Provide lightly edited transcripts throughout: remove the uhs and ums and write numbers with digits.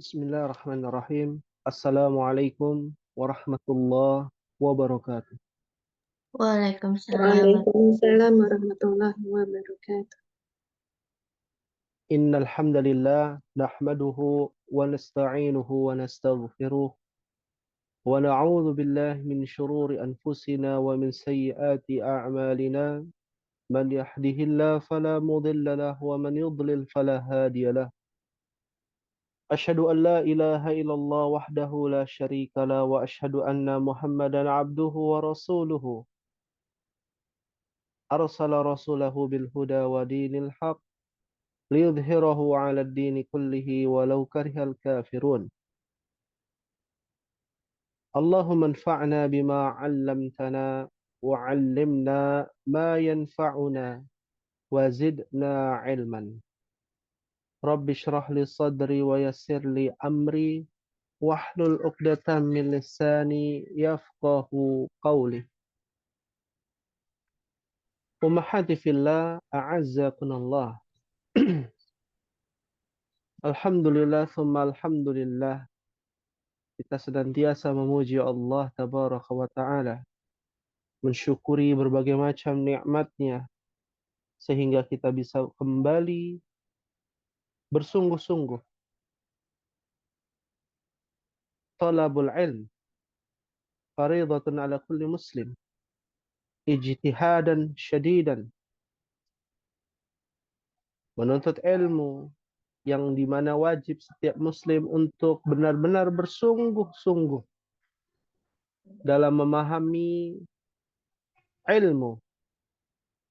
Bismillahirrahmanirrahim. Assalamualaikum warahmatullahi wabarakatuh. Waalaikumsalam. Waalaikumsalam warahmatullahi wabarakatuh. Innal hamdalillah nahmaduhu wa nasta'inuhu wa nastaghfiruh wa na'udzu billahi min shururi anfusina wa min sayyiati a'malina. Man yahdihillahu fala mudilla lahu wa man yudlil fala hadiya lahu. Asyhadu an la ilaha illallah wahdahu la syarika la wa asyhadu anna Muhammadan abduhu wa rasuluhu. Arsala rasulahu bil huda wa dinil haq liyudhhirahu 'ala ad-dini kullihi walau karihal kafirun. Allahumma anfa'na bima 'allamtana wa 'allimna ma yanfa'una wa zidna 'ilman. Rabbi shrah li sadri wa yassir li amri wahlul 'uqdatam min lisani yafqahu qawli. Ummahati fillah, a'azzakunallah. Alhamdulillah thumma alhamdulillah. Kita senantiasa memuji Allah tabaraka wa ta'ala, mensyukuri berbagai macam nikmatnya sehingga kita bisa kembali bersungguh-sungguh talabul ilm faridatun ala kulli muslim ijtihadan syadidan. Menuntut ilmu yang dimana wajib setiap muslim untuk benar-benar bersungguh-sungguh dalam memahami ilmu,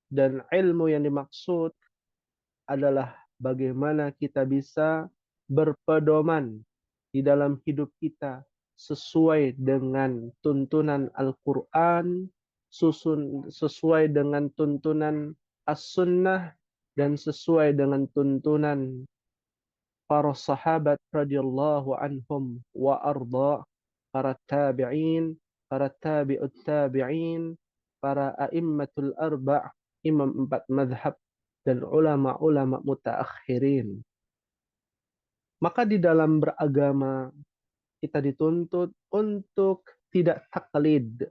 dan ilmu yang dimaksud adalah bagaimana kita bisa berpedoman di dalam hidup kita sesuai dengan tuntunan Al-Quran, sesuai dengan tuntunan As-Sunnah, dan sesuai dengan tuntunan para sahabat radhiyallahu anhum wa arda, para tabi'in, para tabi'ut tabi'in, para a'immatul arba', imam 4 madhab, dan ulama-ulama mutaakhirin. Maka di dalam beragama kita dituntut untuk tidak taklid,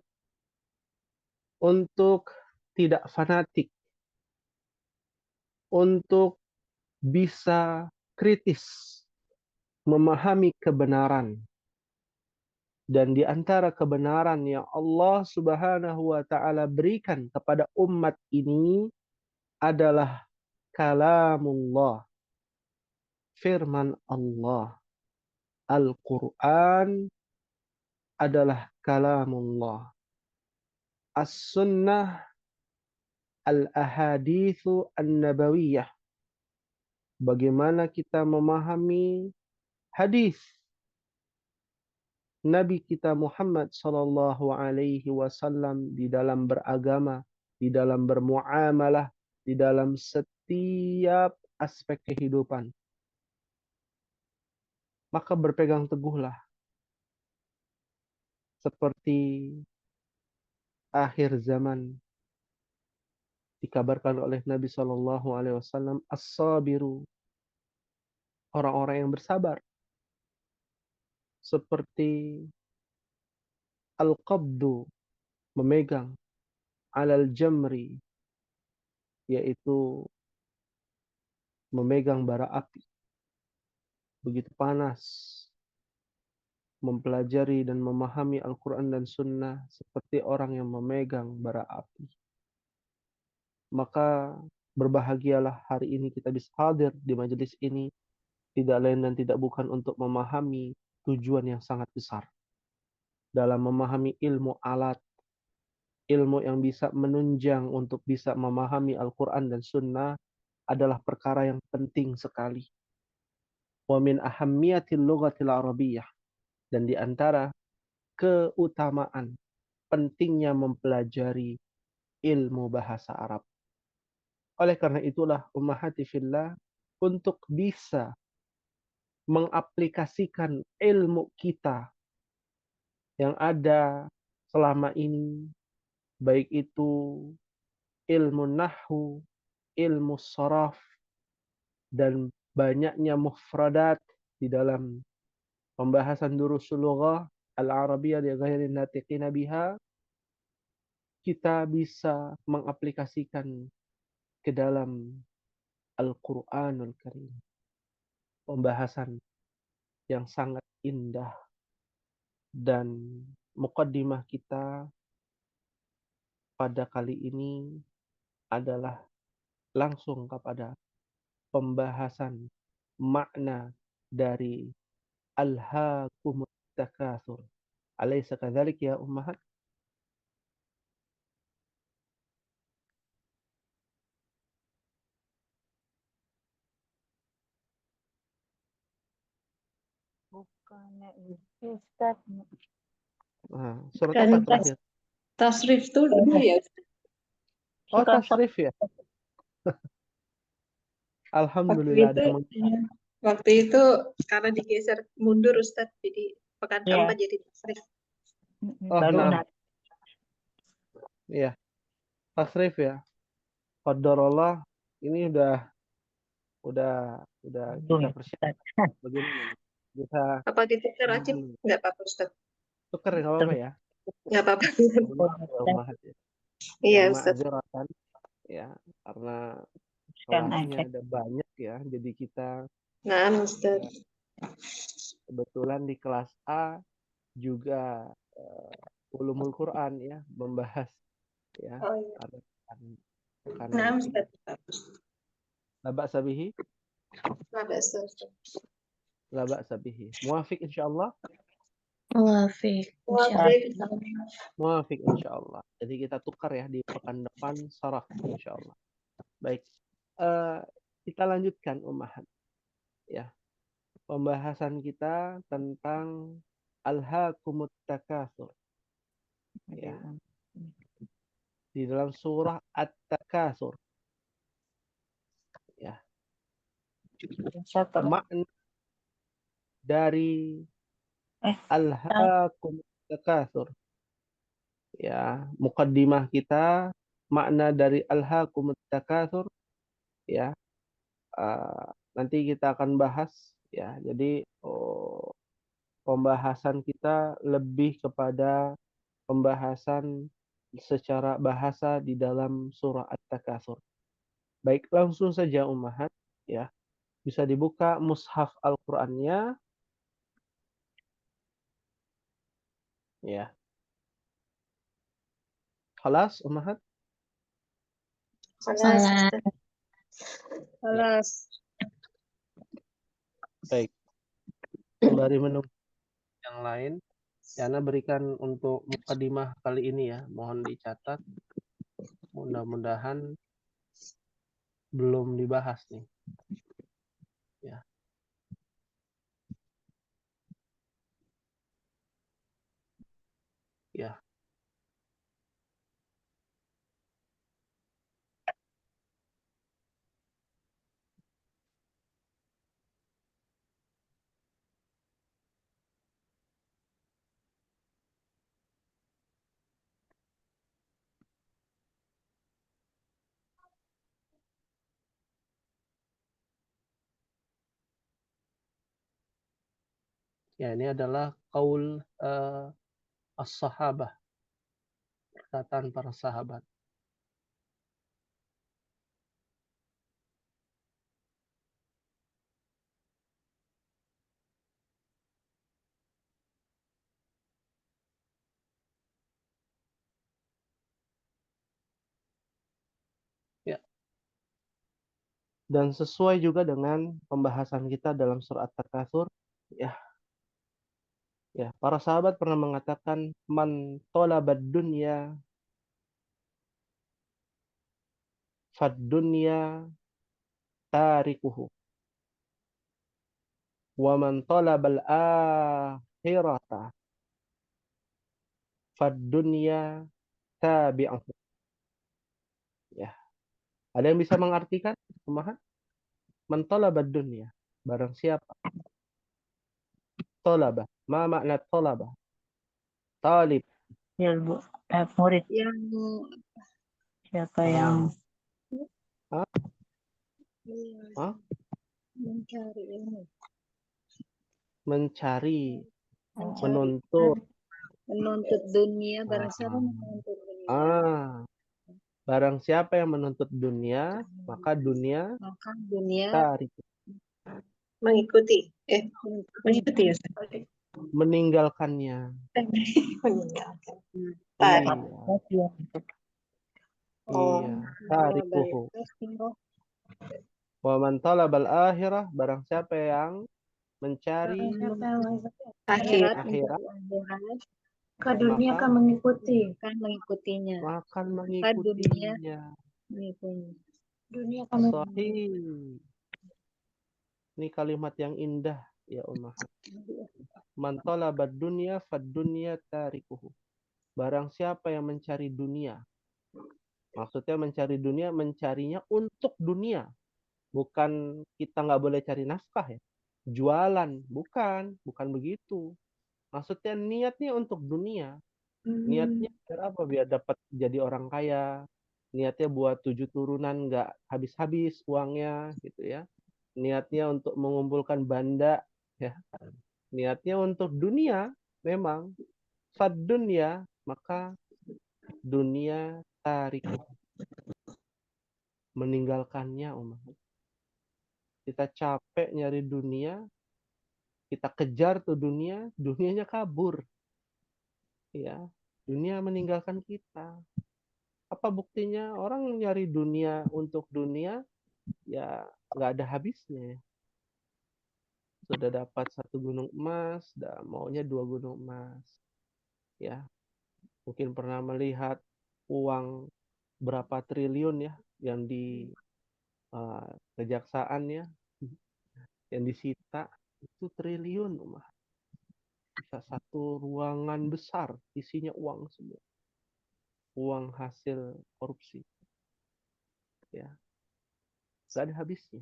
untuk tidak fanatik, untuk bisa kritis memahami kebenaran. Dan di antara kebenaran yang Allah Subhanahu wa ta'ala berikan kepada umat ini adalah kalamullah, firman Allah. Al-Quran adalah kalamullah. As-sunnah al-ahadithu an-nabawiyah. Bagaimana kita memahami hadis Nabi kita Muhammad sallallahu alaihi wasallam di dalam beragama, di dalam bermuamalah, di dalam setiap aspek kehidupan. Maka berpegang teguhlah seperti akhir zaman dikabarkan oleh Nabi sallallahu alaihi wasallam, as-sabiru, orang-orang yang bersabar, seperti al-qabdu, memegang, alal jamri, yaitu memegang bara api. Begitu panas mempelajari dan memahami Al-Quran dan Sunnah seperti orang yang memegang bara api. Maka berbahagialah hari ini kita bisa hadir di majelis ini, tidak lain dan tidak bukan untuk memahami tujuan yang sangat besar. Dalam memahami ilmu alat, ilmu yang bisa menunjang untuk bisa memahami Al-Quran dan Sunnah adalah perkara yang penting sekali. Wa min ahammiyatil lughatil arabiyyah, dan di antara keutamaan pentingnya mempelajari ilmu bahasa Arab. Oleh karena itulah ummahati fillah, untuk bisa mengaplikasikan ilmu kita yang ada selama ini, baik itu ilmu nahwu, ilmu sharaf, dan banyaknya mufradat di dalam pembahasan durusul lughah al-arabiyyah li ghairi natiqina biha, kita bisa mengaplikasikan ke dalam Al-Qur'anul Karim. Pembahasan yang sangat indah, dan muqaddimah kita pada kali ini adalah langsung kepada pembahasan makna dari alhaakumut takatsur. Alaysa kadzalik ya ummahat? Bukannya itu Ustaz. Nah, surat Kan apa terakhir? tasrif tuh dulu ya. Oh, Surat tasrif ya. Waktu Alhamdulillah itu, ada waktu itu karena digeser mundur Ustadz, jadi pekan Ya. keempat jadi tasrif. Oh, Baru nah. nanti. Iya. Tasrif ya. Qadarullah, ini udah kita persiapkan bagaimana nih? Bisa Apa ditukar aja? Nggak apa-apa Ustadz. tuker nggak apa-apa ya? Nggak apa-apa. Maaf ya ummahat ya. Iya Yang Ustadz. ma'adziratan ya, karena Kan kelasnya aja. ada banyak ya. Jadi kita Nah Ustadz. kebetulan di kelas A juga ulumul Quran ya, membahas ya. Oh iya. Karena Nah itu. Ustadz. La ba'sa bihi, Nah Ustadz. la ba'sa bihi. Muafiq insyaallah. Muafiq, Muafiq insyaallah. Jadi kita tukar ya di pekan depan saraf insyaallah. Baik. Kita lanjutkan ummahat ya. Pembahasan kita tentang alhaakumut takatsur. Ya. Di dalam surah At-Takatsur. Ya. Makna dari alhaakumut takatsur. Ya, muqaddimah kita, makna dari alhaakumut takatsur ya. Nanti kita akan bahas ya. Jadi pembahasan kita lebih kepada pembahasan secara bahasa di dalam surah At-Takatsur. Baik, langsung saja ummahat ya. Bisa dibuka mushaf Al-Qur'annya ya. Khalas ummahat? Kelas. Baik. Sembari menunggu yang lain, Yana berikan untuk muqaddimah kali ini ya. Mohon dicatat. Mudah-mudahan belum dibahas nih. Ya. Ya. Ya, ini adalah qaul as-sahabah, perkataan para sahabat. Ya. Dan sesuai juga dengan pembahasan kita dalam surah At-Takatsur, ya. Ya, para sahabat pernah mengatakan man talabad dunya fad dunya tarikuhu wa man talabal akhirata fad dunya tabi'ahu. Ya. Ada yang bisa mengartikan? Kumaha? Man talabad dunya, barang siapa talabah. Ma makna talabah? Talib. Ya, Bu. Murid. Yang Siapa yang Hah? Hah? mencari ilmu. mencari, Mencari. menuntut. Menuntut dunia, barang siapa Ah. menuntut dunia, Barang siapa yang menuntut dunia, maka dunia maka dunia tarik, mengikuti. Mengikuti ya. meninggalkannya. Meninggalkan. Iya, Oh, iya. Tarikuhu. Wa man talabal akhirah, barang siapa yang mencari akhirat, akhirat, Maka dunia maka akan mengikuti. akan mengikutinya. akan Maka dunia mengikutinya. mengikutinya. Dunia akan mengikuti. Sahih. Ini kalimat yang indah ya ummahat. Man talabad dunya fad dunya tarikuhu. Barang siapa yang mencari dunia. Maksudnya mencari dunia, mencarinya untuk dunia. Bukan kita nggak boleh cari nafkah ya. Jualan, bukan begitu. Maksudnya niatnya untuk dunia. Niatnya biar apa? Biar dapat jadi orang kaya. Niatnya buat 7 turunan nggak habis-habis uangnya gitu ya. Niatnya untuk mengumpulkan banda ya. Niatnya untuk dunia memang. Fad dunya, maka dunia tariku. Meninggalkannya umat. Kita capek nyari dunia, kita kejar tuh dunia, dunianya kabur. Ya, dunia meninggalkan kita. Apa buktinya? Orang nyari dunia untuk dunia, ya nggak ada habisnya. Sudah dapat 1 gunung emas, maunya 2 gunung emas. Ya, mungkin pernah melihat uang berapa triliun ya yang di kejaksaan ya, yang disita itu triliun, bisa 1 ruangan besar isinya uang semua, uang hasil korupsi, ya gak ada habisnya.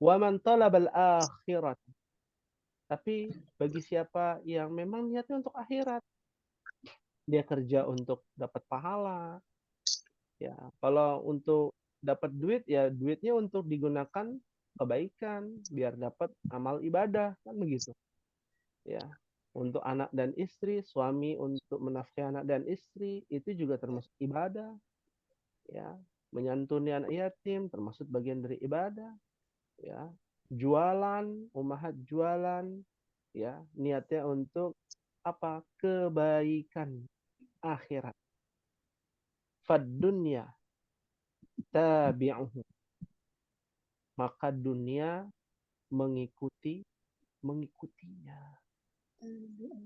Wa man talabal akhirat, tapi bagi siapa yang memang niatnya untuk akhirat, dia kerja untuk dapat pahala, ya kalau untuk dapat duit ya duitnya untuk digunakan kebaikan biar dapat amal ibadah, kan begitu ya. Untuk anak dan istri, suami untuk menafkahi anak dan istri, itu juga termasuk ibadah ya. Menyantuni anak yatim termasuk bagian dari ibadah ya. Jualan, ummahat jualan ya, niatnya untuk apa? Kebaikan akhirat. Fad dunya tabi'uhu, maka dunia mengikutinya.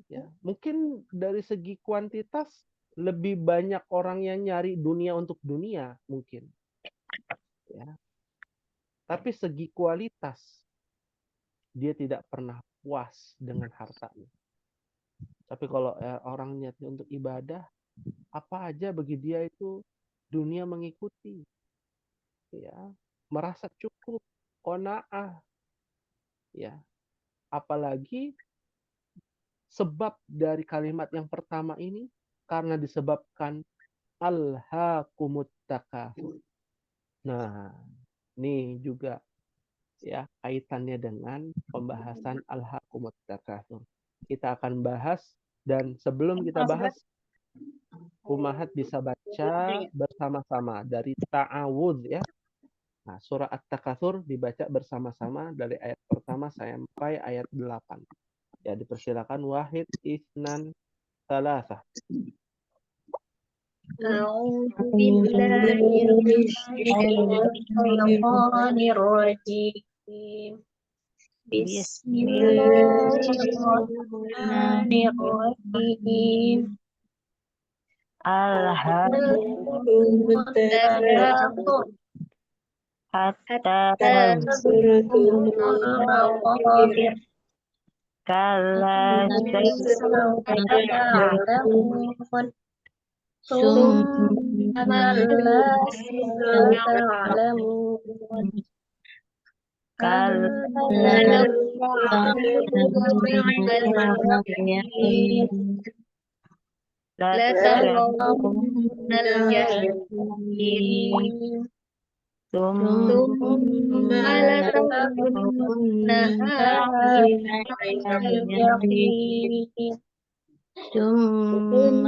Ya, mungkin dari segi kuantitas lebih banyak orang yang nyari dunia untuk dunia mungkin. Ya. Tapi segi kualitas dia tidak pernah puas dengan hartanya. Tapi kalau orang niatnya untuk ibadah, apa aja bagi dia itu dunia mengikuti. Ya, merasa cukup, qanaah. Ya. Apalagi sebab dari kalimat yang pertama ini karena disebabkan alhaakumut takatsur. Nah, ini juga ya kaitannya dengan pembahasan alhaakumut takatsur. Kita akan bahas, dan sebelum kita bahas, ummahat bisa baca bersama-sama dari ta'awudz ya. Nah, surah At-Takatsur dibaca bersama-sama dari ayat pertama sampai ayat 8. Ya, dipersilakan wahid, isnan, salasah. A'udzu billahi minasyaitonir rajim. Bismillahirrahmanirrahim. Alhamdulillah. Hatta kala ثم ثم لترونها عين اليقين ثم ثم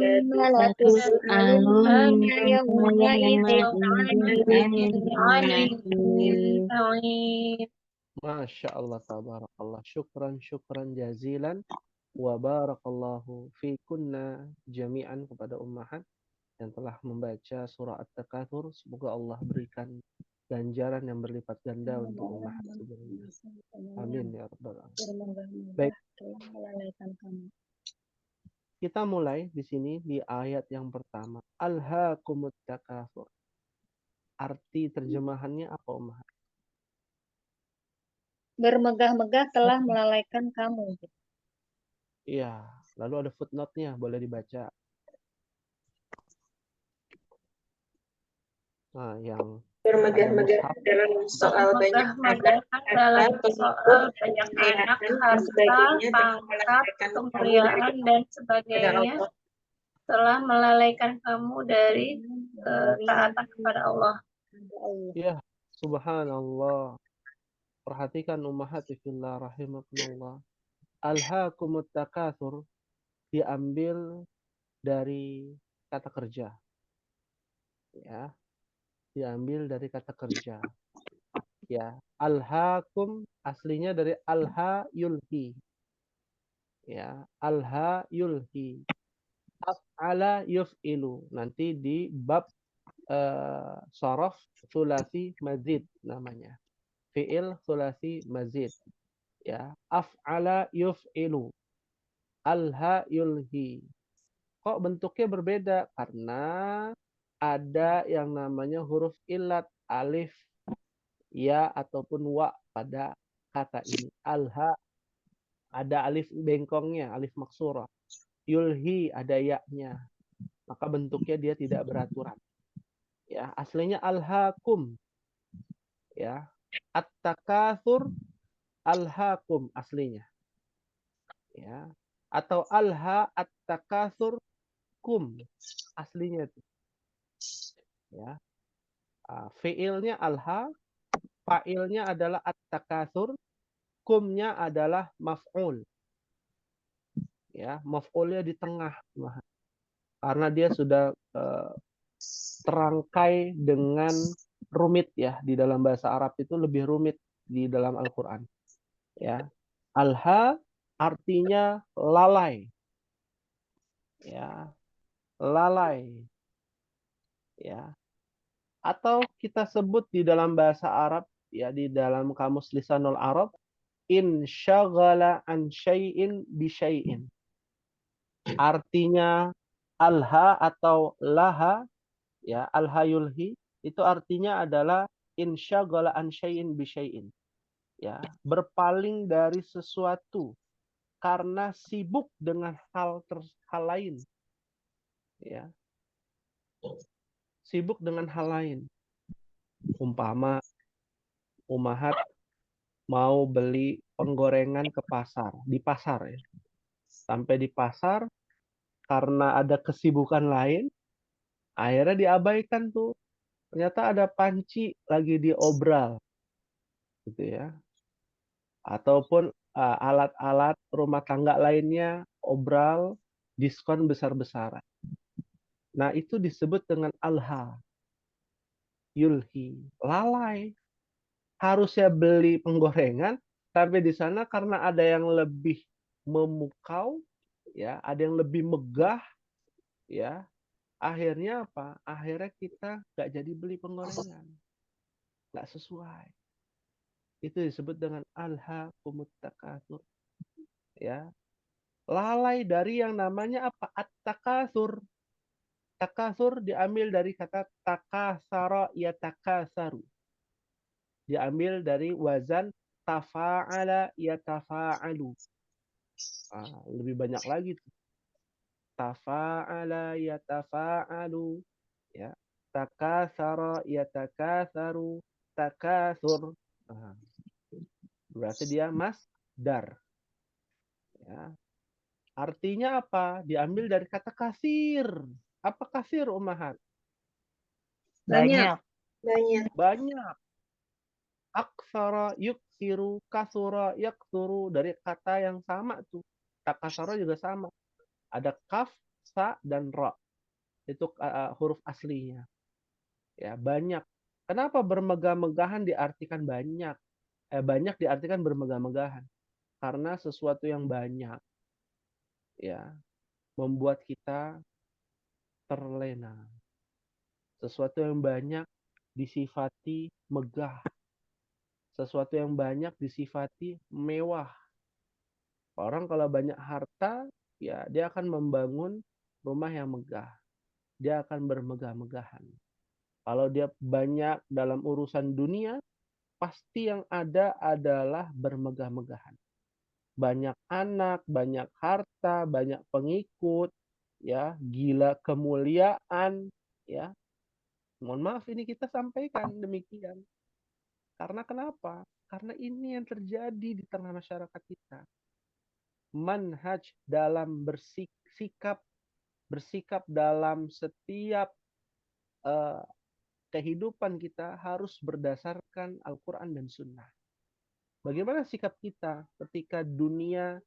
لتسألن لتسألن يومئذ عن عن النعيم. النعيم. Masya Allah, tabarakallah. Syukran jazilan. Wa barakallahu fi kunna jami'an kepada ummahat yang telah membaca surah At-Takatsur. Semoga Allah berikan ganjaran yang berlipat ganda untuk ummahat sebelumnya. Amin ya rabbal alamin. Baik, kita mulai di sini di ayat yang pertama. Alhaakumut takatsur. Arti terjemahannya apa, ummahat? Bermegah-megah telah melalaikan kamu. Iya, lalu ada footnote-nya, boleh dibaca. Nah, yang Bermegah-megah dalam soal banyak anak, dalam harta, soal pengikut, banyak anak, kekayaan, dan harta, sebagainya, dan pangkat, melalaikan kamu dari kemuliaan, dan kepada sebagainya Allah. telah melalaikan kamu dari ketaatan kepada Allah. Ya, subhanallah. Perhatikan ummahati fillah rahimakumullah. Alhaakumut takatsur diambil dari kata kerja. Ya, diambil dari kata kerja. Ya, alhaakum aslinya dari alha yulhi. Ya, alha yulhi. Af'ala yuf'ilu. Nanti di bab sorof sulasi mazid namanya. Fi'il sulasi mazid. Ya, af'ala yuf'ilu. Alha yulhi. Kok bentuknya berbeda? Karena ada yang namanya huruf ilat, alif, ya, ataupun wa pada kata ini. Alha ada alif bengkongnya, alif maksurah. Yulhi ada ya-nya. Maka bentuknya dia tidak beraturan. Ya, aslinya alhaakum. Ya. At-takatsur alhaakum aslinya. Ya. Atau alha at-takatsur kum aslinya itu. Ya. Fiilnya alha, fa'ilnya adalah at-takatsur, kumnya adalah maf'ul. Ya, maf'ulnya di tengah. Karena dia sudah terangkai dengan rumit ya, di dalam bahasa Arab itu lebih rumit di dalam Al-Qur'an. Ya. Alha artinya lalai. Ya. Lalai. Ya. Atau kita sebut di dalam bahasa Arab ya, di dalam kamus Lisanul Arab, insyaghala an syai'in bi syai'in. Artinya alha atau laha ya, alha yulhi itu artinya adalah insyaghala an syai'in bi syai'in. Ya, berpaling dari sesuatu karena sibuk dengan hal lain. Ya. Sibuk dengan hal lain. Umpama ummahat mau beli penggorengan ke pasar, di pasar ya. Sampai di pasar karena ada kesibukan lain, akhirnya diabaikan tuh. Ternyata ada panci lagi diobral. Gitu ya. Ataupun alat-alat rumah tangga lainnya obral, diskon besar-besaran. Nah, itu disebut dengan alha. Yulhi, lalai. Harusnya beli penggorengan, tapi di sana karena ada yang lebih memukau, ya, ada yang lebih megah, ya. Akhirnya apa? Akhirnya kita nggak jadi beli penggorengan, nggak sesuai. Itu disebut dengan alhaakumut takatsur, ya. Lalai dari yang namanya apa? At-takatsur. Takatsur diambil dari kata takasara yatakasaru. Diambil dari wazan tafa'ala yatafa'alu. Lebih banyak lagi tuh. Tafa'ala yatafa'alu. Ya. Takasara yatakasaru. Takasur. Berarti dia masdar. Ya. Artinya apa? Diambil dari kata kasir. Apa kasir, ummahat? Banyak. Banyak. Banyak. Aksara, yuksiru, kasura, yaksuru. Dari kata yang sama tuh. Takasara juga sama. Ada kaf, sa, dan ra. Itu huruf aslinya. Ya, banyak. Kenapa bermegah-megahan diartikan banyak? Banyak diartikan bermegah-megahan. Karena sesuatu yang banyak ya membuat kita terlena. Sesuatu yang banyak disifati megah. Sesuatu yang banyak disifati mewah. Orang kalau banyak harta, ya dia akan membangun rumah yang megah. Dia akan bermegah-megahan. Kalau dia banyak dalam urusan dunia, pasti yang ada adalah bermegah-megahan. Banyak anak, banyak harta, banyak pengikut, ya, gila kemuliaan, ya. Mohon maaf ini kita sampaikan demikian. Karena kenapa? Karena ini yang terjadi di tengah masyarakat kita. Manhaj dalam bersikap dalam setiap kehidupan kita harus berdasarkan Al-Quran dan Sunnah. Bagaimana sikap kita ketika dunia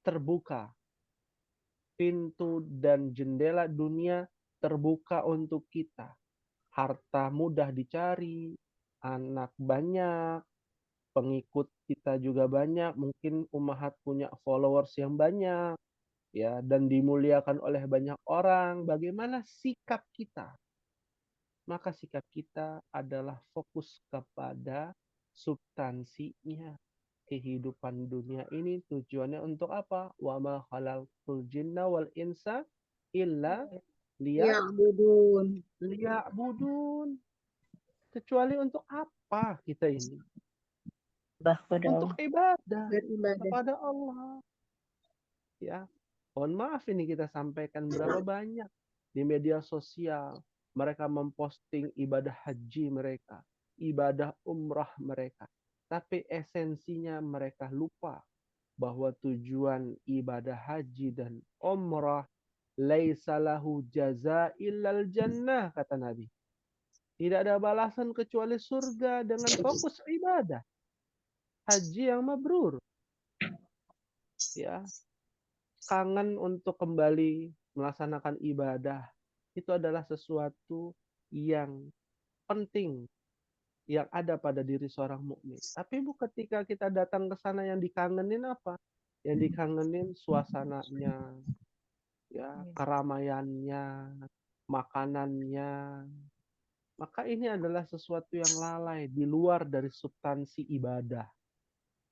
terbuka, pintu dan jendela dunia terbuka untuk kita. Harta mudah dicari, anak banyak, pengikut kita juga banyak, mungkin Ummahat punya followers yang banyak, ya, dan dimuliakan oleh banyak orang. Bagaimana sikap kita? Maka sikap kita adalah fokus kepada substansinya. Kehidupan dunia ini tujuannya untuk apa? Wa ma khalaqtul jinna wal insa illa Ya'budun. liya'budun. Kecuali untuk apa kita ini? Untuk ibadah Beribadah. kepada Allah. Ya. Mohon maaf ini kita sampaikan berapa banyak di media sosial mereka memposting ibadah haji mereka, ibadah umrah mereka. Tapi esensinya mereka lupa bahwa tujuan ibadah haji dan umrah laisa lahu jaza illal jannah, kata Nabi. Tidak ada balasan kecuali surga dengan fokus ibadah. Haji yang mabrur. Ya, kangen untuk kembali melaksanakan ibadah itu adalah sesuatu yang penting yang ada pada diri seorang mukmin. Tapi ketika kita datang ke sana yang dikangenin apa? Yang dikangenin suasananya, ya, keramaiannya, makanannya. Maka ini adalah sesuatu yang lalai di luar dari substansi ibadah.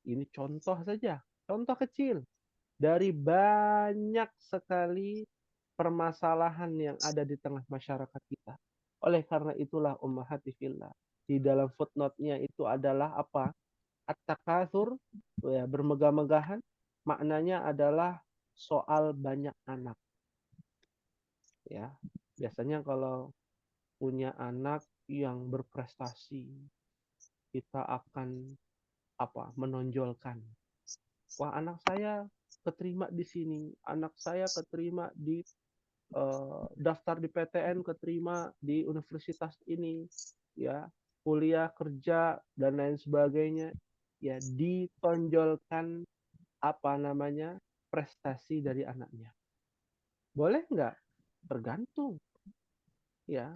Ini contoh saja, contoh kecil dari banyak sekali permasalahan yang ada di tengah masyarakat kita. Oleh karena itulah ummahati fillah, di dalam footnote-nya itu adalah apa? At-takatsur, ya, bermegah-megahan, maknanya adalah soal banyak anak. Ya, biasanya kalau punya anak yang berprestasi, kita akan menonjolkan. Wah, anak saya keterima di sini, anak saya keterima di daftar di PTN, keterima di universitas ini, ya, kuliah, kerja, dan lain sebagainya, ya, ditonjolkan prestasi dari anaknya. Boleh nggak? Tergantung, ya,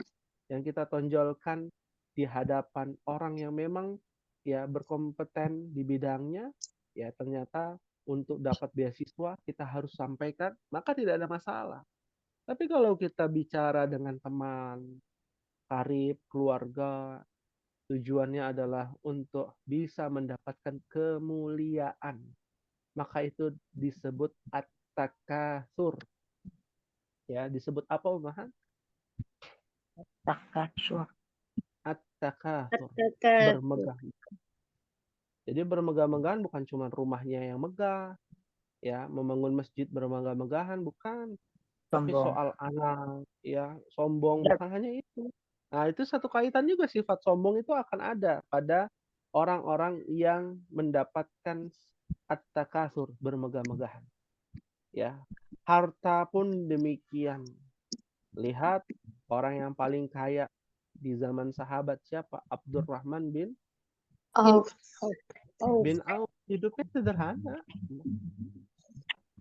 yang kita tonjolkan di hadapan orang yang memang ya berkompeten di bidangnya, ya ternyata untuk dapat beasiswa kita harus sampaikan, maka tidak ada masalah. Tapi kalau kita bicara dengan teman, karib, keluarga, tujuannya adalah untuk bisa mendapatkan kemuliaan. Maka itu disebut at-takatsur. Ya, disebut apa, Umahan? Takatsur. At-takatsur. At-takatsur. Bermegah. Jadi bermegah-megahan bukan cuma rumahnya yang megah, ya, membangun masjid bermegah-megahan, bukan. Tapi Sombong. soal anak, ya, sombong, bukan hanya itu. Nah, itu satu kaitan juga, sifat sombong itu akan ada pada orang-orang yang mendapatkan at-takatsur, bermegah-megahan. Ya, harta pun demikian. Lihat orang yang paling kaya di zaman sahabat siapa? Abdurrahman bin Oh, Auf. Hidupnya sederhana.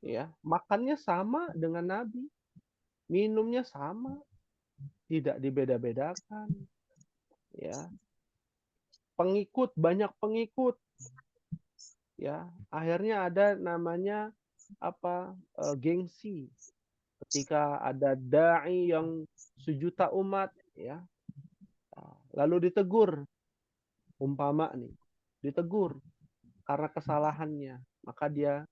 Ya, makannya sama dengan Nabi, minumnya sama, tidak dibeda-bedakan. Ya, pengikut, banyak pengikut. Ya, akhirnya ada namanya apa? Gengsi. Ketika ada dai yang sejuta umat, ya, lalu ditegur, umpama nih, ditegur karena kesalahannya, maka dia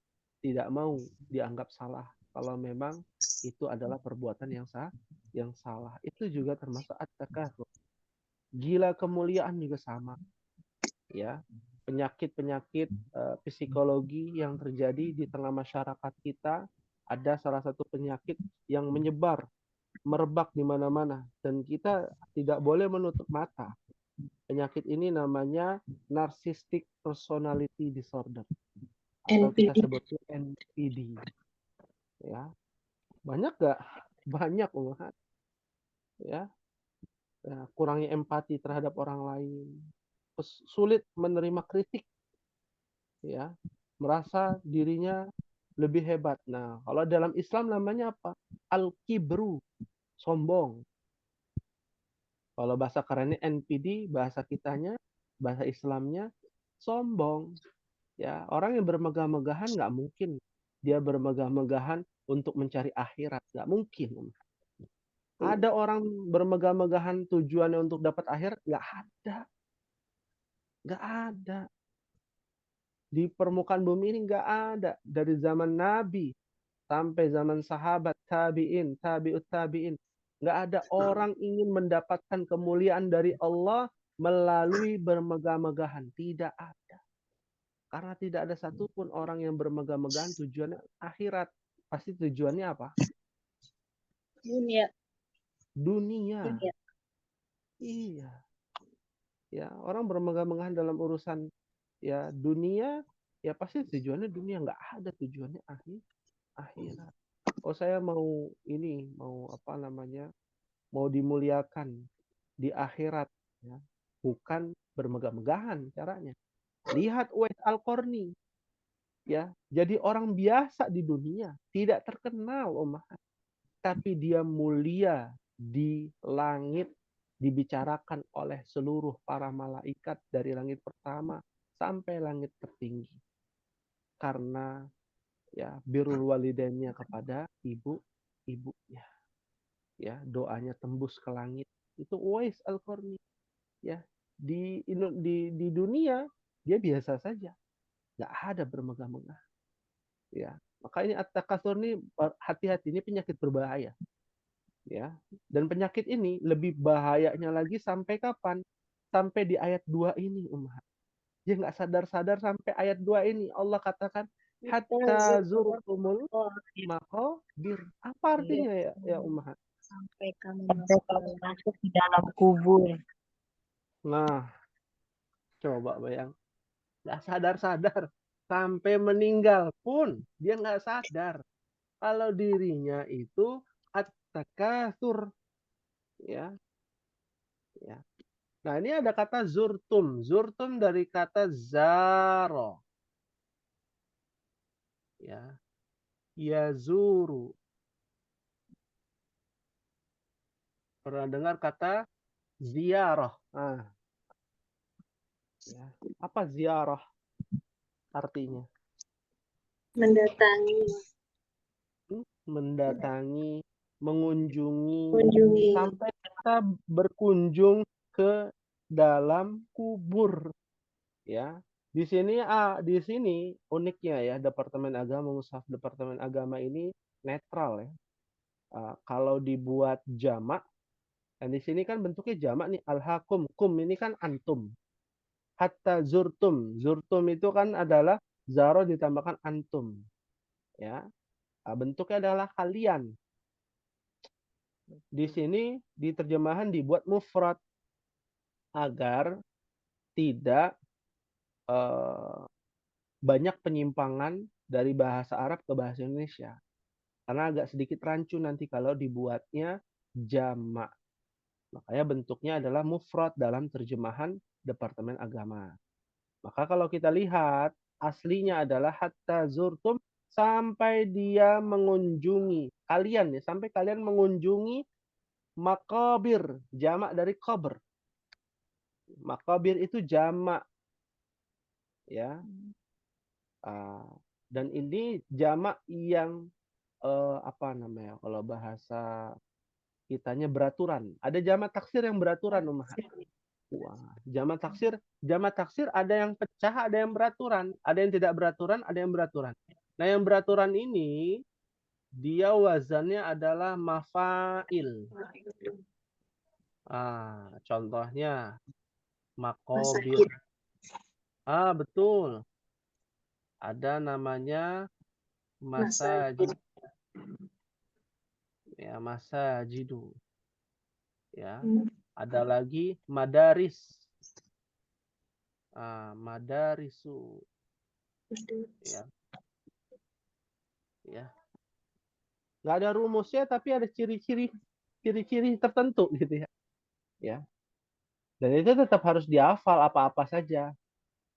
tidak mau dianggap salah kalau memang itu adalah perbuatan yang salah. Itu juga termasuk at-takatsur. Gila kemuliaan juga sama, ya. Penyakit-penyakit psikologi yang terjadi di tengah masyarakat kita, ada salah satu penyakit yang menyebar, merebak di mana-mana, dan kita tidak boleh menutup mata. Penyakit ini namanya narcissistic personality disorder, atau kita NPD. sebutnya NPD. Ya, banyak gak? Banyak, Umat. Ya, kurangnya empati terhadap orang lain, sulit menerima kritik, ya, merasa dirinya lebih hebat. Nah, kalau dalam Islam namanya apa? Al-kibru, sombong. Kalau bahasa kerennya NPD, bahasa kitanya, bahasa Islamnya sombong. Ya, orang yang bermegah-megahan nggak mungkin dia bermegah-megahan untuk mencari akhirat, nggak mungkin. Ada orang bermegah-megahan tujuannya untuk dapat akhirat? Nggak ada. Nggak ada. Di permukaan bumi ini nggak ada. Dari zaman Nabi sampai zaman sahabat, tabi'in, tabi'ut tabi'in. Nggak ada orang ingin mendapatkan kemuliaan dari Allah melalui bermegah-megahan. Tidak ada. Karena tidak ada satupun orang yang bermegah-megahan tujuannya akhirat. Pasti tujuannya apa? dunia. Dunia. Iya. Ya, orang bermegah-megahan dalam urusan ya dunia, ya pasti tujuannya dunia, nggak ada tujuannya akhirat. Oh, saya mau ini, mau apa namanya? Mau dimuliakan di akhirat, ya. Bukan bermegah-megahan caranya. Lihat Uwais Al-Qarni, ya. Jadi orang biasa di dunia, tidak terkenal, tapi dia mulia di langit, dibicarakan oleh seluruh para malaikat dari langit pertama sampai langit tertinggi. Karena ya birrul walidainnya kepada ibunya. Ya, doanya tembus ke langit. Itu Uwais Al-Qarni. Ya, di dunia dia biasa saja. Nggak ada bermegah-megah. Ya, maka ini at-takatsur ini, hati-hati, ini penyakit berbahaya. Ya, dan penyakit ini lebih bahayanya lagi sampai kapan? Sampai di ayat 2 ini, Umar. Dia nggak sadar-sadar sampai ayat 2 ini. Allah katakan, hatta zurtumul maqabir. Apa artinya ya Umar? Sampai kamu masuk di dalam kubur. Nah, coba bayang. Nggak sadar-sadar. Sampai meninggal pun dia nggak sadar. Kalau dirinya itu at-takatsur. Ya, ya. Nah, ini ada kata zurtum. Zurtum dari kata zaro. Ya. Yazuru. Pernah dengar kata ziarah? Nah, ya. Apa ziarah artinya? Mendatangi. Mendatangi, mengunjungi, Kunjungi. sampai kita berkunjung ke dalam kubur. Ya, di sini uniknya ya, Departemen Agama, Mushaf Departemen Agama ini netral ya. Kalau dibuat jamak, dan di sini kan bentuknya jamak nih, alhakum, kum ini kan antum. Hatta zurtum, zurtum itu kan adalah zaro ditambahkan antum. Ya, bentuknya adalah kalian. Di sini di terjemahan dibuat mufrad agar tidak banyak penyimpangan dari bahasa Arab ke bahasa Indonesia. Karena agak sedikit rancu nanti kalau dibuatnya jamak. Makanya bentuknya adalah mufrad dalam terjemahan Departemen Agama. Maka kalau kita lihat aslinya adalah hatta zurtum, sampai dia mengunjungi kalian ya, sampai kalian mengunjungi makabir, jamak dari qabr. Makabir itu jamak ya. Dan ini jamak yang apa namanya kalau bahasa kitanya beraturan. Ada jamak taksir yang beraturan, Ummahat. Wah, jamak taksir ada yang pecah, ada yang beraturan, ada yang tidak beraturan, ada yang beraturan. Nah, yang beraturan ini dia wazannya adalah mafail. Contohnya makobir. Masakir. Betul. Ada namanya masajid. Ya, masajidu. Ya. Ada lagi madaris. Madarisu. Ya. Ya. Nggak ada rumusnya, tapi ada ciri-ciri tertentu gitu ya. Ya. Dan itu tetap harus dihafal apa-apa saja.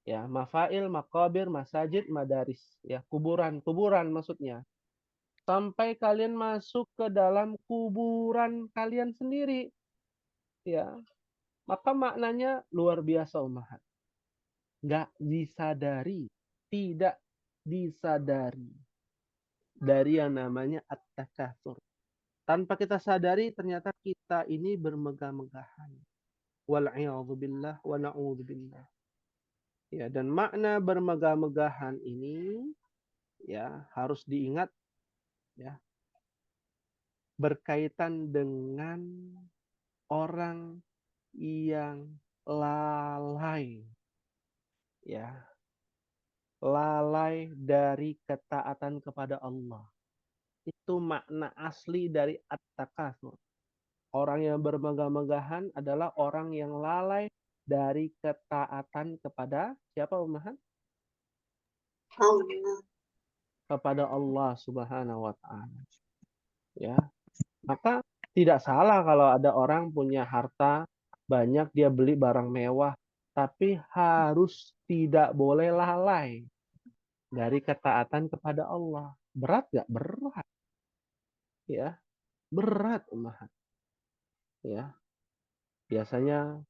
Ya, mafail, makabir, masajid, madaris. Ya, kuburan maksudnya. Sampai kalian masuk ke dalam kuburan kalian sendiri. Ya. Maka maknanya luar biasa, Ummahat. Nggak disadari, tidak disadari dari yang namanya at-takatsur. Tanpa kita sadari ternyata kita ini bermegah-megahan. Wal'iyadzubillah wa na'udzubillah. Ya, dan makna bermegah-megahan ini ya harus diingat ya, berkaitan dengan orang yang lalai ya, lalai dari ketaatan kepada Allah. Itu makna asli dari at-takatsur. Orang yang bermegah-megahan adalah orang yang lalai dari ketaatan kepada siapa, Ummahat? Allah. Kepada Allah Subhanahu wa taala. Ya. Maka tidak salah kalau ada orang punya harta banyak, dia beli barang mewah, tapi harus tidak boleh lalai dari ketaatan kepada Allah. Berat gak? Berat. Ya, berat, Ummahat. Ya. Biasanya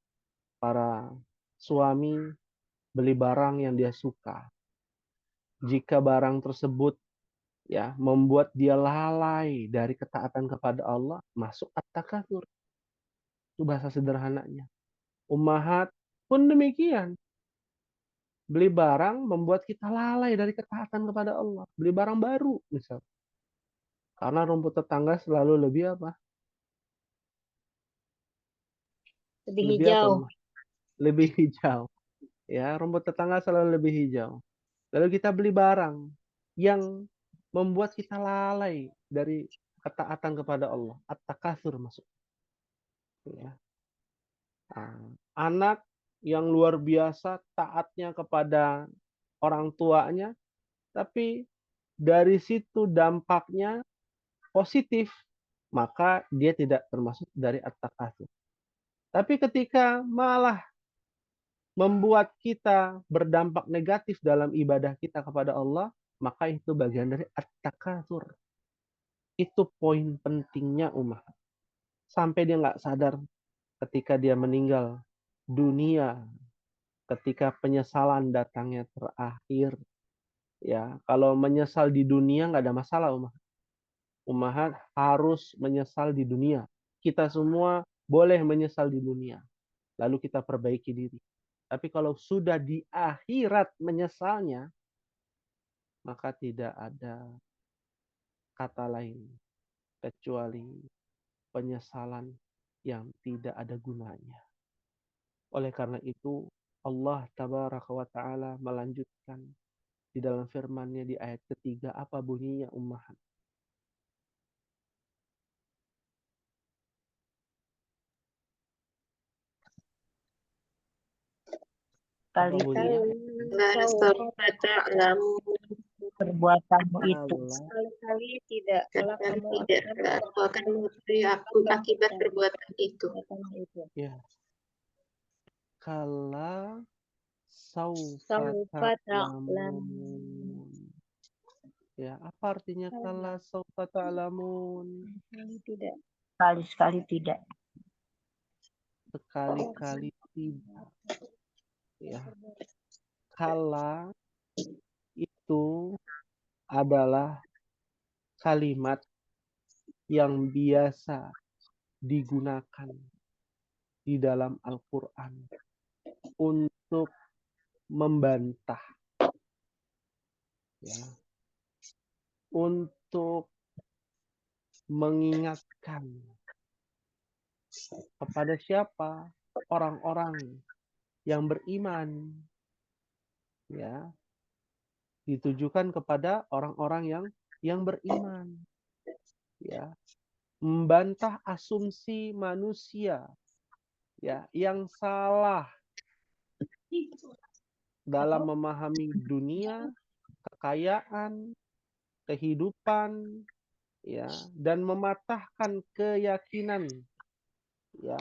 para suami beli barang yang dia suka. Jika barang tersebut ya membuat dia lalai dari ketaatan kepada Allah, masuk at-takatsur. Itu bahasa sederhananya. Ummahat pun demikian. Beli barang membuat kita lalai dari ketaatan kepada Allah. Beli barang baru misal. Karena rumput tetangga selalu lebih apa? Lebih Lebih apa, hijau. Ummahat? Lebih hijau. Ya, rumput tetangga selalu lebih hijau. Lalu kita beli barang yang membuat kita lalai dari ketaatan kepada Allah. At-takatsur masuk. Ya. Anak yang luar biasa taatnya kepada orang tuanya, tapi dari situ dampaknya positif, maka dia tidak termasuk dari at-takatsur. Tapi ketika malah membuat kita berdampak negatif dalam ibadah kita kepada Allah, maka itu bagian dari at-takatsur. Itu poin pentingnya umat. Sampai dia nggak sadar ketika dia meninggal dunia, ketika penyesalan datangnya terakhir. Ya, kalau menyesal di dunia nggak ada masalah, Ummahat harus menyesal di dunia. Kita semua boleh menyesal di dunia. Lalu kita perbaiki diri. Tapi kalau sudah di akhirat menyesalnya, maka tidak ada kata lain kecuali penyesalan yang tidak ada gunanya. Oleh karena itu, Allah Tabaraka wa Ta'ala melanjutkan di dalam firman-Nya di ayat ketiga, apa bunyinya, Ummahat? Apa bunyinya? La sawfa ta'lamun. perbuatanmu itu. Kala Sekali-kali tidak, kalau Sekali kamu tidak, akan aku akan mengetahui akibat perbuatan itu. perbuatan itu. ya kala saufa Saufa ta'lamun. ta'lamun. Ya, apa artinya kala saufa ta'lamun? Sekali tidak. Sekali-sekali tidak. Sekali-kali tidak. Ya, kala itu adalah kalimat yang biasa digunakan di dalam Al-Quran untuk membantah, ya, untuk mengingatkan kepada siapa? Orang-orang yang beriman, ya, ditujukan kepada orang-orang yang beriman, ya, membantah asumsi manusia, ya, yang salah dalam memahami dunia, kekayaan, kehidupan, ya, dan mematahkan keyakinan, ya,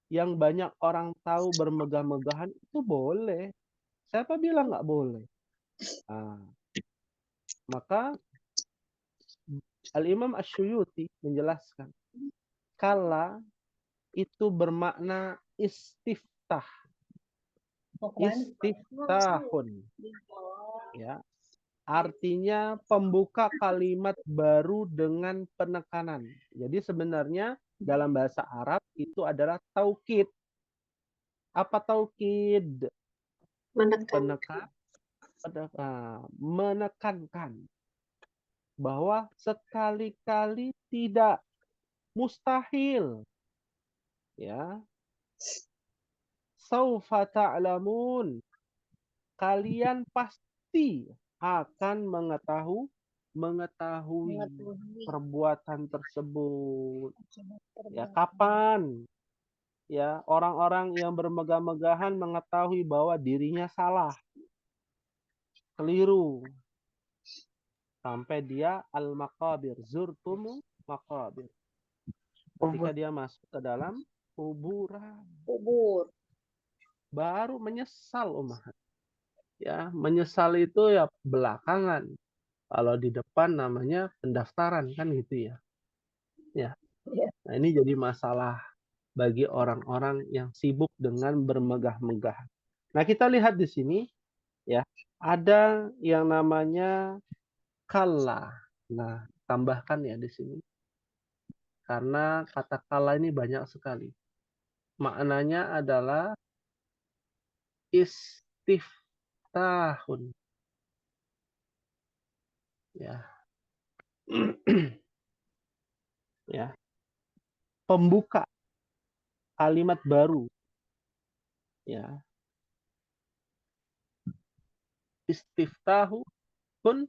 yang banyak orang tahu bermegah-megahan itu boleh. Siapa bilang nggak boleh? Nah, maka Al-Imam Asy-Syuyuti menjelaskan, kala itu bermakna istiftah. Istiftahun. Ya. Artinya pembuka kalimat baru dengan penekanan. Jadi sebenarnya dalam bahasa Arab itu adalah taukid. Apa taukid? Menekankan bahwa sekali-kali tidak, mustahil, ya, saufa ta'lamun, kalian pasti akan mengetahui perbuatan tersebut. Ya, kapan? Ya, orang-orang yang bermegah-megahan mengetahui bahwa dirinya salah, keliru, sampai dia al-maqabir, zurtumu maqabir. Ketika dia masuk ke dalam kuburan, Kubur. baru menyesal, umat. Ya, menyesal itu ya belakangan. Kalau di depan namanya pendaftaran, kan gitu ya. Ya. Nah, ini jadi masalah bagi orang-orang yang sibuk dengan bermegah-megah. Nah, kita lihat di sini, ya, ada yang namanya kalla. Nah, tambahkan ya di sini. Karena kata kalla ini banyak sekali. Maknanya adalah istiftahun. Ya. Ya. Pembuka kalimat baru. Ya. Istiftahu pun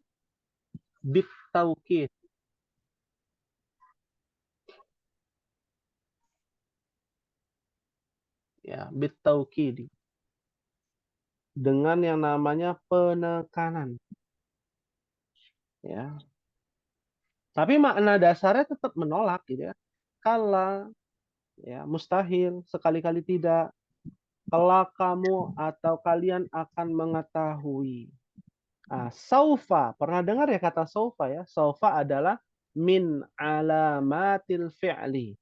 bitaukid. Ya, bitaukid. Dengan yang namanya penekanan. Ya. Tapi makna dasarnya tetap menolak gitu ya. Kala, ya, mustahil, sekali-kali tidak. Kelak kamu atau kalian akan mengetahui. Nah, saufa, pernah dengar ya kata saufa ya? Saufa adalah min alamatil fi'li.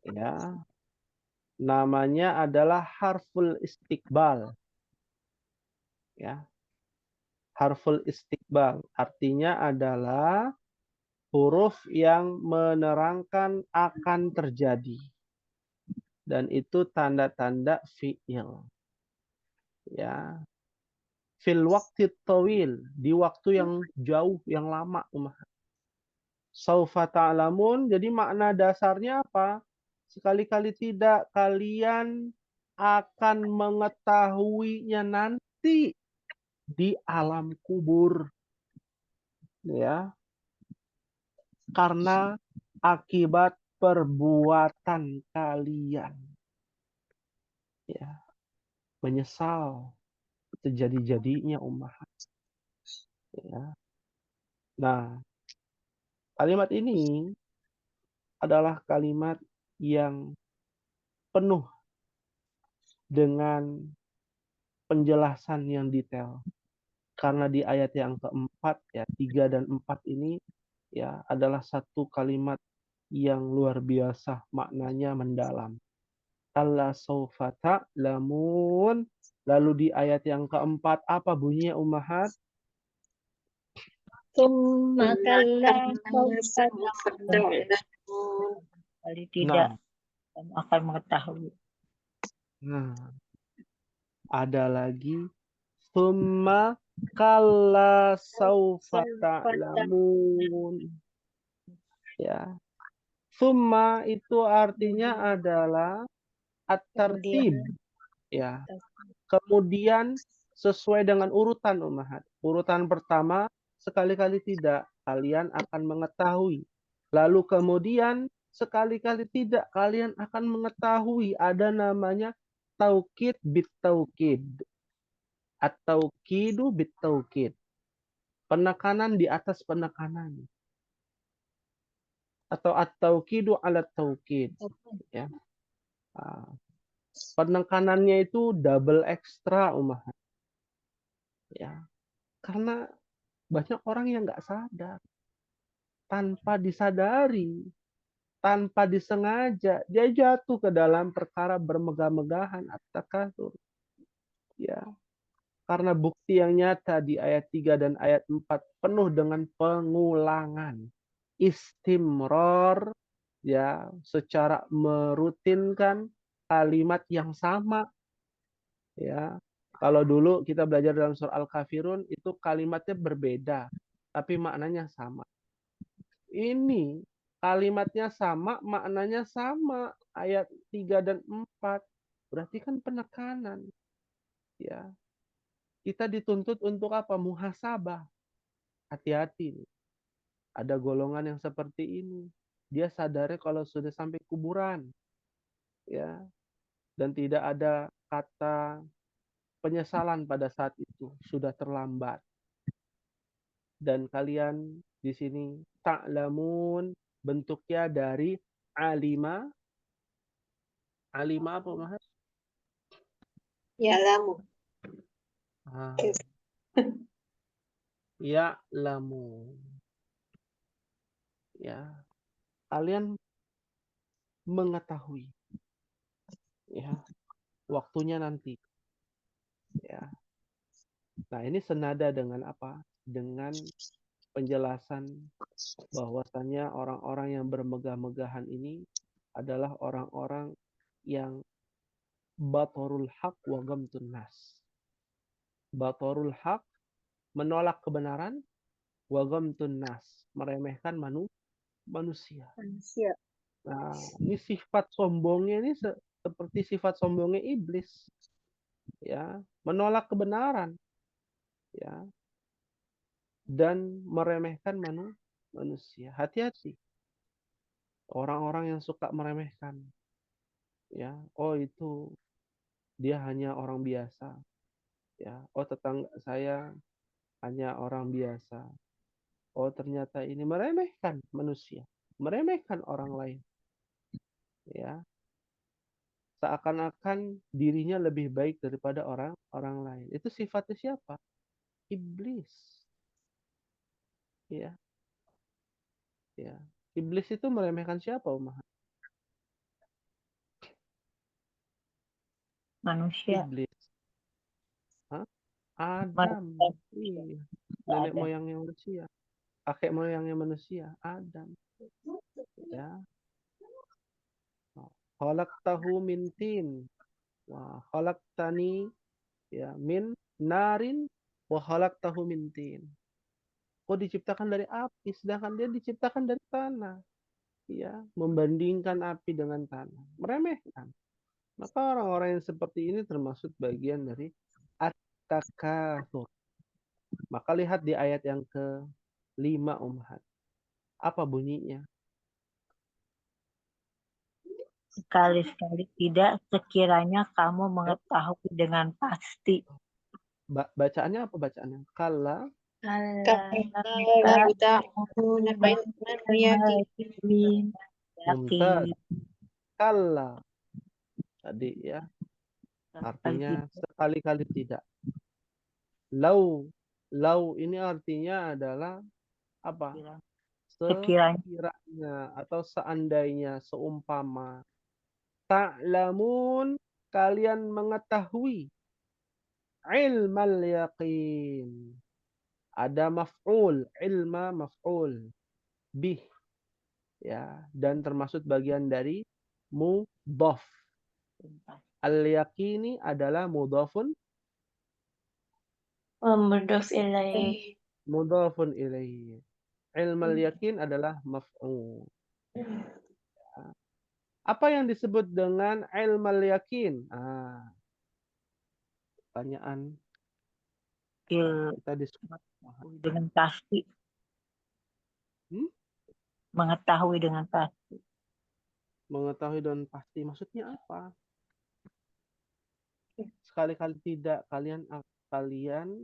Ya. Namanya adalah harful istiqbal. Ya. Harful istiqbal artinya adalah huruf yang menerangkan akan terjadi. Dan itu tanda-tanda fi'il. Ya. Fil waqti tawil, di waktu yang jauh, yang lama. Saufa ta'lamun, jadi makna dasarnya apa? Sekali-kali tidak, kalian akan mengetahuinya nanti di alam kubur. Ya. Karena akibat perbuatan kalian. Ya. Menyesal sejadi-jadinya umat. Ya. Nah, kalimat ini adalah kalimat yang penuh dengan penjelasan yang detail. Karena di ayat yang keempat, ya 3 dan 4 ini ya adalah satu kalimat yang luar biasa, maknanya mendalam. Kalla saufa ta'lamun. Lalu di ayat yang keempat apa bunyinya Ummahat? Summa kalla sawfa Kali tidak, Nah, kamu akan mengetahui. ada lagi summa kalla saufa ta'lamun. Ya. Summa itu artinya adalah at-tartib. Ya. Kemudian sesuai dengan urutan Ummahat. Urutan pertama sekali-kali tidak kalian akan mengetahui. Lalu kemudian sekali-kali tidak kalian akan mengetahui, ada namanya taukid bit taukid. At-taukidu bit taukid. Penekanan di atas penekanan. Atau at-taukidu ala taukid. Ya. Penekanannya itu double ekstra Ummahat. Ya. Karena banyak orang yang nggak sadar. Tanpa disadari, tanpa disengaja, dia jatuh ke dalam perkara bermegah-megahan, at-takatsur. Ya. Karena bukti yang nyata di ayat 3 dan ayat 4 penuh dengan pengulangan. Istimror, ya, secara merutinkan kalimat yang sama. Ya. Kalau dulu kita belajar dalam surah Al-Kafirun itu kalimatnya berbeda, tapi maknanya sama. Ini kalimatnya sama, maknanya sama. Ayat 3 dan 4. Berarti kan penekanan. Ya. Kita dituntut untuk apa? Muhasabah. Hati-hati. Ada golongan yang seperti ini. Dia sadar kalau sudah sampai kuburan. Ya. Dan tidak ada kata penyesalan pada saat itu. Sudah terlambat. Dan kalian di sini ta'lamun bentuknya dari alima. Alima apa Mas? Ya'lamu. Ya'lamu. Ya. Kalian mengetahui. Ya. Waktunya nanti. Ya. Nah, ini senada dengan apa? Dengan penjelasan bahwasannya orang-orang yang bermegah-megahan ini adalah orang-orang yang batorul haq wa gamtun nas. Batorul haq menolak kebenaran, wa gamtun nas meremehkan manusia. Nah, ini sifat sombongnya ini seperti sifat sombongnya iblis. Ya, menolak kebenaran. Ya. Dan meremehkan manusia. Hati-hati. Orang-orang yang suka meremehkan. Ya, oh itu dia hanya orang biasa. Ya, oh tetangga saya hanya orang biasa. Oh ternyata ini meremehkan manusia, meremehkan orang lain. Ya. Seakan-akan dirinya lebih baik daripada orang lain. Itu sifatnya siapa? Iblis. Ya. Ya. Iblis itu meremehkan siapa, Umar? Manusia. Iblis. Hah? Adam. Manusia. Iya. Nenek moyangnya manusia. Kakek moyangnya manusia. Adam. Ya. Khalaqtahu min tin. Wa khalaqtani ya min narin wa khalaqtahu min tin. Kok diciptakan dari api sedangkan dia diciptakan dari tanah. Ya, membandingkan api dengan tanah. Meremehkan. Maka orang-orang yang seperti ini termasuk bagian dari at-takatsur. Maka lihat di ayat yang ke-5 Ummahat. Apa bunyinya? Sekali-sekali tidak, sekiranya kamu mengetahui dengan pasti. Bacaannya apa bacaannya? Kalla Kalla ta'lamuna ilmal yaqin. Mumtaz. Kalla. Tadi ya. Artinya sekali-kali tidak. Lau. Lau ini artinya adalah apa? Sekiranya. Sekiranya atau seandainya, seumpama. Ta'lamun, kalian mengetahui. Ilmal yaqin. Ada maf'ul, ilma maf'ul bih, ya, dan termasuk bagian dari mudhaf. Al-yaqini adalah mudhafun Mudhof ilaih. mudhafun ilaihi. Ilmal yaqin adalah maf'ul. Apa yang disebut dengan ilmal yaqin? Pertanyaan kita diskusi dengan pasti. Mengetahui dengan pasti. Mengetahui dan pasti maksudnya apa? Sekali-kali tidak kalian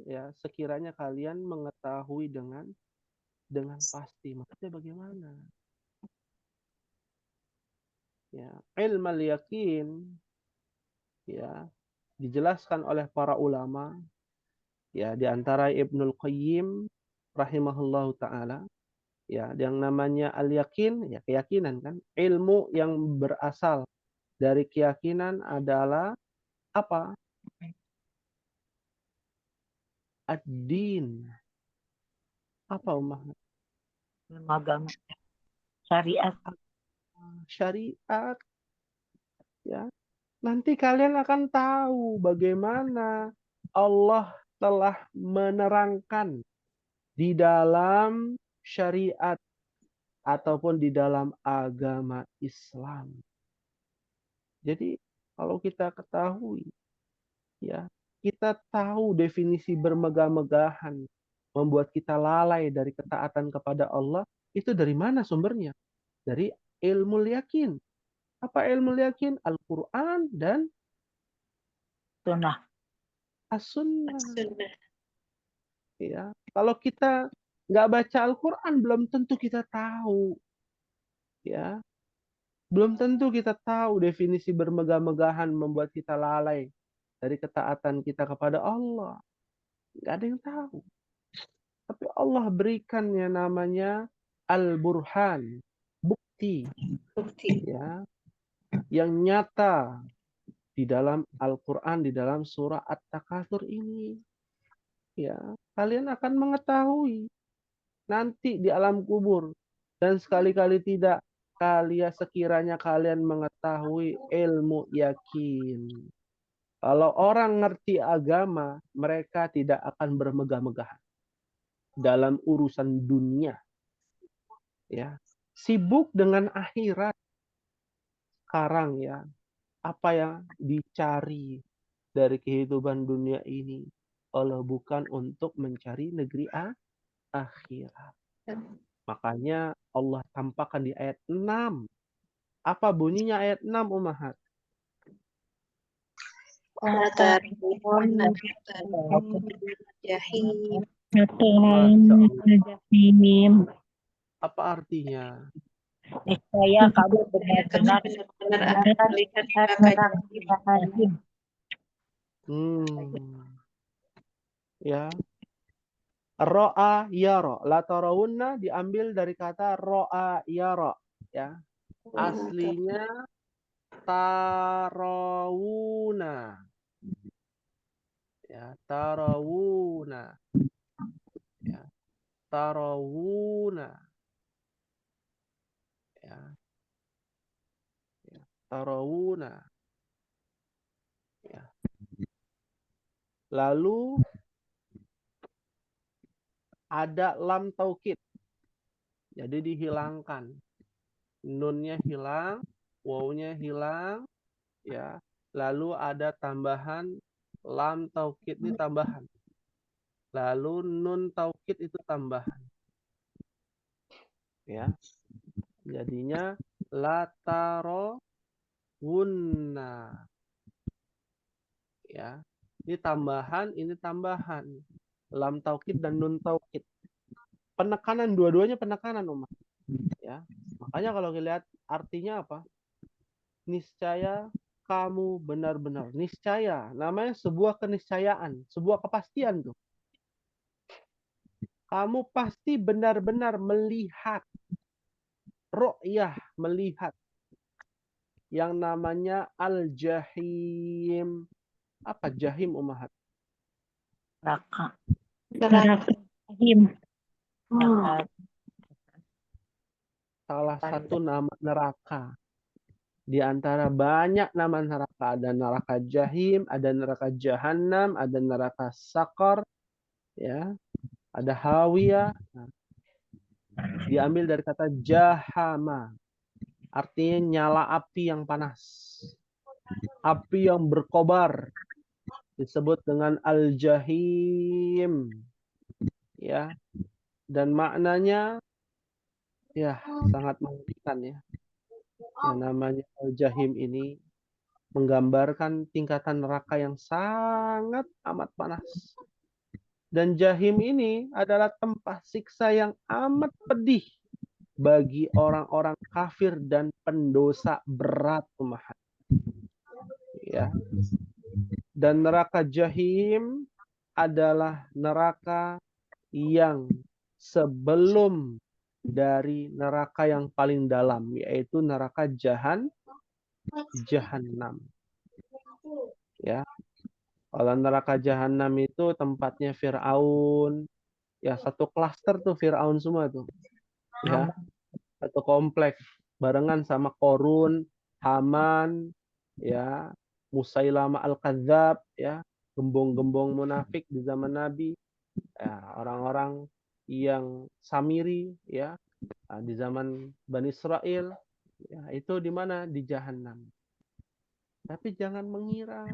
ya, sekiranya kalian mengetahui dengan pasti, maksudnya bagaimana? Ya, ilmal yakin, ya, dijelaskan oleh para ulama, ya, di antara Ibnul Qayyim rahimahullahu taala, ya, yang namanya al-yakin, ya, keyakinan kan, ilmu yang berasal dari keyakinan adalah apa? Ad-din. Apa Ummah? Agama. Syariat. Syariat. Ya. Nanti kalian akan tahu bagaimana Allah telah menerangkan di dalam syariat ataupun di dalam agama Islam. Jadi kalau kita ketahui, ya, kita tahu definisi bermegah-megahan membuat kita lalai dari ketaatan kepada Allah, itu dari mana sumbernya? Dari ilmu yakin. Apa ilmu yakin? Al-Quran dan Sunnah. As-Sunnah. Ya, kalau kita nggak baca Al-Quran, belum tentu kita tahu. Ya, belum tentu kita tahu definisi bermegah-megahan membuat kita lalai dari ketaatan kita kepada Allah. Nggak ada yang tahu. Tapi Allah berikan yang namanya Al-Burhan, bukti, ya, yang nyata di dalam Al-Quran, di dalam surah At-Takatsur ini. Ya, kalian akan mengetahui nanti di alam kubur. Dan sekali-kali tidak, sekiranya kalian mengetahui ilmu yakin. Kalau orang ngerti agama, mereka tidak akan bermegah-megahan dalam urusan dunia. Ya, sibuk dengan akhirat. Sekarang ya, apa yang dicari dari kehidupan dunia ini kalau bukan untuk mencari negeri akhirat. Makanya Allah tampakkan di ayat 6. Apa bunyinya ayat 6, Ummahat? Apa artinya? Niscaya kamu benar-benar akan melihat neraka jahim. Ya. Ro'a yara. La tarawunna diambil dari kata ro'a yara. Ya. Aslinya tarawuna. Ya, tarawuna. Ya. Tarawuna. Ya. Ya. Tarawuna. Ya. Lalu ada lam taukid. Jadi dihilangkan. Nunnya hilang, wawunya hilang, ya. Lalu ada tambahan lam taukid ini tambahan. Lalu nun taukid itu tambahan. Ya. Jadinya la tarawunna. Ya. Ini tambahan, ini tambahan. lam taukid dan nun taukid. Penekanan, dua-duanya penekanan umat. Ya, makanya kalau lihat artinya apa? Niscaya kamu benar-benar. Niscaya, namanya sebuah keniscayaan, sebuah kepastian tuh. Kamu pasti benar-benar melihat, ru'yah, melihat yang namanya al-jahim. Apa jahim umahat? Neraka. Neraka. Jahim. Hmm. Neraka. Salah satu nama neraka. Di antara banyak nama neraka, ada neraka jahim, ada neraka jahanam, ada neraka sakar, ya, ada hawiyah. Nah, diambil dari kata jahama, artinya nyala api yang panas, api yang berkobar, disebut dengan al-jahim, ya, dan maknanya ya sangat mengerikan ya. Yang namanya al-jahim ini menggambarkan tingkatan neraka yang sangat amat panas. Dan jahim ini adalah tempat siksa yang amat pedih bagi orang-orang kafir dan pendosa berat umat. Ya. Dan neraka jahim adalah neraka yang sebelum dari neraka yang paling dalam, yaitu neraka jahanam. Ya, kalau neraka jahanam itu tempatnya Fir'aun, ya satu klaster tuh Fir'aun semua tuh, ya satu kompleks barengan sama Korun, Haman, ya Musailama al-Kadzab, ya gembong-gembong munafik di zaman Nabi, ya orang-orang yang Samiri, ya di zaman Bani Israel, ya itu di mana? Di jahanam. Tapi jangan mengira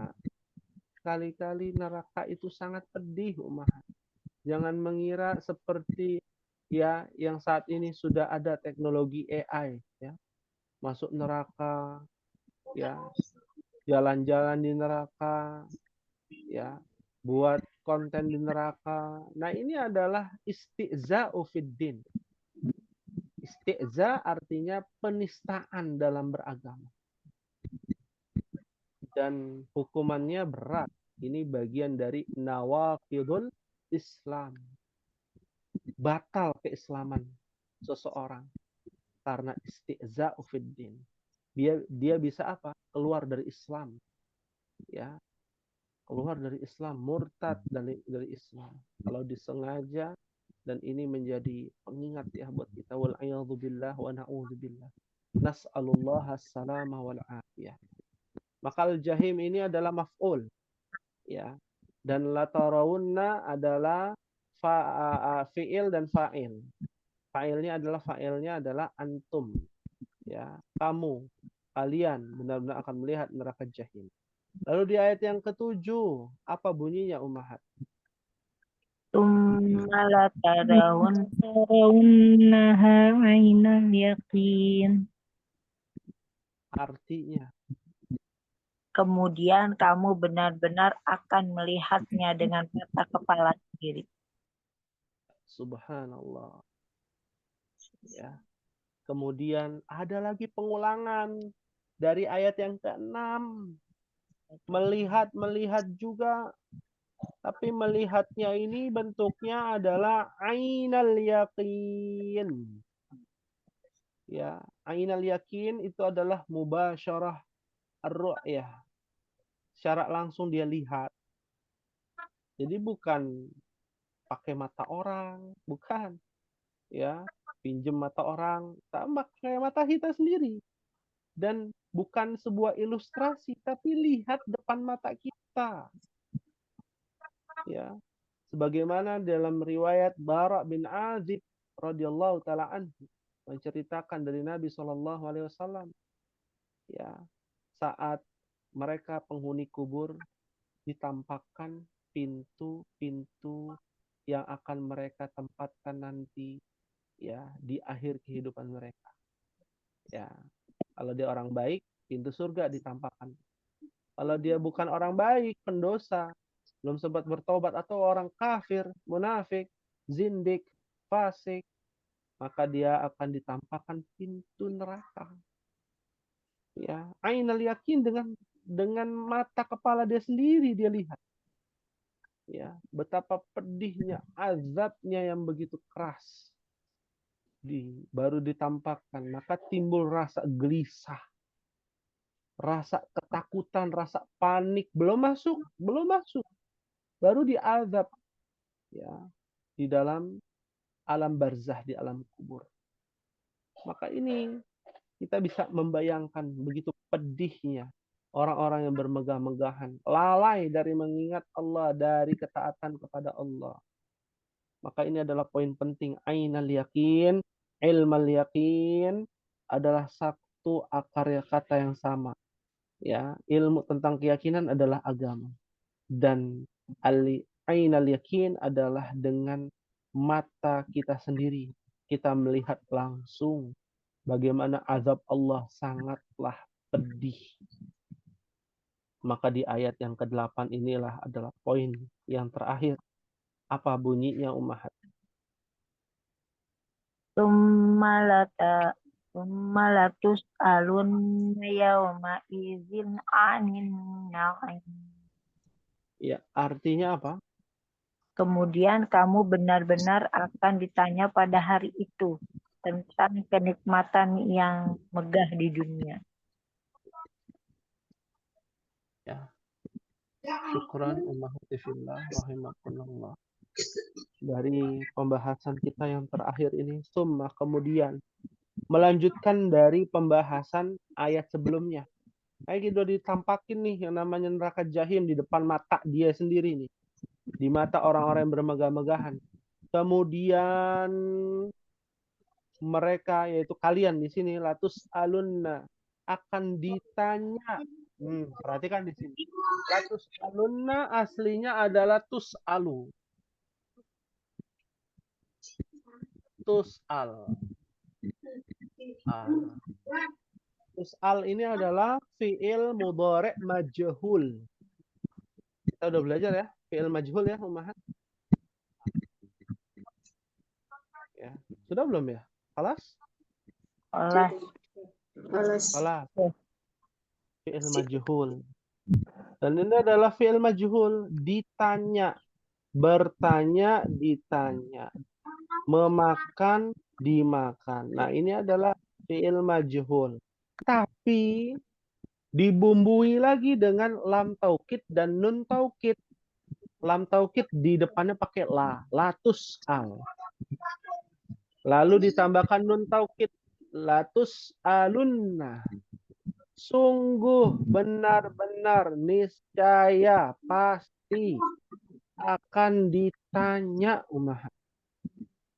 kali-kali neraka itu sangat pedih umat. Jangan mengira seperti ya yang saat ini sudah ada teknologi AI, ya masuk neraka, ya jalan-jalan di neraka, ya buat konten di neraka. Nah ini adalah istihza'u fiddin. Istihza artinya penistaan dalam beragama. Dan hukumannya berat. Ini bagian dari nawaqidul Islam. Batal keislaman seseorang karena istihza'u fiddin. Dia bisa apa? Keluar dari Islam. Ya, keluar dari Islam, murtad dari Islam. Kalau disengaja, dan ini menjadi pengingat ya buat kita, wal a'yadzubillah wa na'udzubillah. Nas'alullah as-salamah wal afiyah. Maka al-jahim ini adalah maf'ul, ya. Dan la tarawunna adalah fi'il dan fa'il. Fa'ilnya adalah antum, ya. Kamu, kalian benar-benar akan melihat neraka jahim. Lalu di ayat yang ke-7, apa bunyinya ummahat? Tsumma latarawunnaha 'ainal yaqin. Artinya, Kemudian kamu benar-benar akan melihatnya dengan mata kepala sendiri. subhanallah. Ya. Kemudian ada lagi pengulangan dari ayat yang ke-6. Melihat juga, tapi melihatnya ini bentuknya adalah ainal yakin. Ya, ainal yakin itu adalah mubasyarah ar-ru'yah. Secara langsung dia lihat. Jadi bukan pakai mata orang, bukan. Ya, pinjem mata orang, sama kayak mata kita sendiri. Dan bukan sebuah ilustrasi, tapi lihat depan mata kita. Ya, sebagaimana dalam riwayat Bara bin Azib radhiyallahu taala anhu menceritakan dari Nabi SAW, ya, saat mereka penghuni kubur ditampakkan pintu-pintu yang akan mereka tempatkan nanti, ya, di akhir kehidupan mereka. Ya, kalau dia orang baik, pintu surga ditampakkan. Kalau dia bukan orang baik, pendosa, belum sempat bertobat, atau orang kafir, munafik, zindik, fasik, maka dia akan ditampakkan pintu neraka. Ya, ainal yakin, dengan mata kepala dia sendiri dia lihat. Ya, betapa pedihnya, azabnya yang begitu keras. Baru ditampakkan, maka timbul rasa gelisah, rasa ketakutan, rasa panik, belum masuk, baru diazab, ya, di dalam alam barzah, di alam kubur. Maka ini kita bisa membayangkan begitu pedihnya orang-orang yang bermegah-megahan, lalai dari mengingat Allah, dari ketaatan kepada Allah. Maka ini adalah poin penting. Ainal yakin, ilmal yakin adalah satu akar kata yang sama. Ya, ilmu tentang keyakinan adalah agama. Dan ainal yakin adalah dengan mata kita sendiri. Kita melihat langsung bagaimana azab Allah sangatlah pedih. Maka di ayat yang ke-8 inilah adalah poin yang terakhir. Apa bunyinya, Ummahat? Tsumma latus'alunna yawma idzin 'anin na'im. Ya, artinya apa? Kemudian kamu benar-benar akan ditanya pada hari itu tentang kenikmatan yang megah di dunia. Ya. Syukran ummahati fillah rahimakumullah. Dari pembahasan kita yang terakhir ini, summa, kemudian melanjutkan dari pembahasan ayat sebelumnya. Kayak gitu ditampakin nih yang namanya neraka jahim di depan mata dia sendiri nih. Di mata orang-orang yang bermegah-megahan. Kemudian mereka, yaitu kalian di sini, latus alunna, akan ditanya. Perhatikan di sini. Latus alunna aslinya adalah tus'alu. Tus'al. Tus'al ini adalah fi'il mudhari' majhul. Kita udah belajar ya, fi'il majhul ya, Ummahat. Ya. Sudah belum ya? Kelas? Kelas. Fi'il majhul. Dan ini adalah fi'il majhul, ditanya, bertanya, ditanya, memakan, dimakan. Nah, ini adalah fi'il majhul. Tapi dibumbui lagi dengan lam taukid dan nun taukid. Lam taukid di depannya pakai latus al. Lalu ditambahkan nun taukid, latus alunna. Sungguh, benar-benar, niscaya, pasti akan ditanya, Ummahat.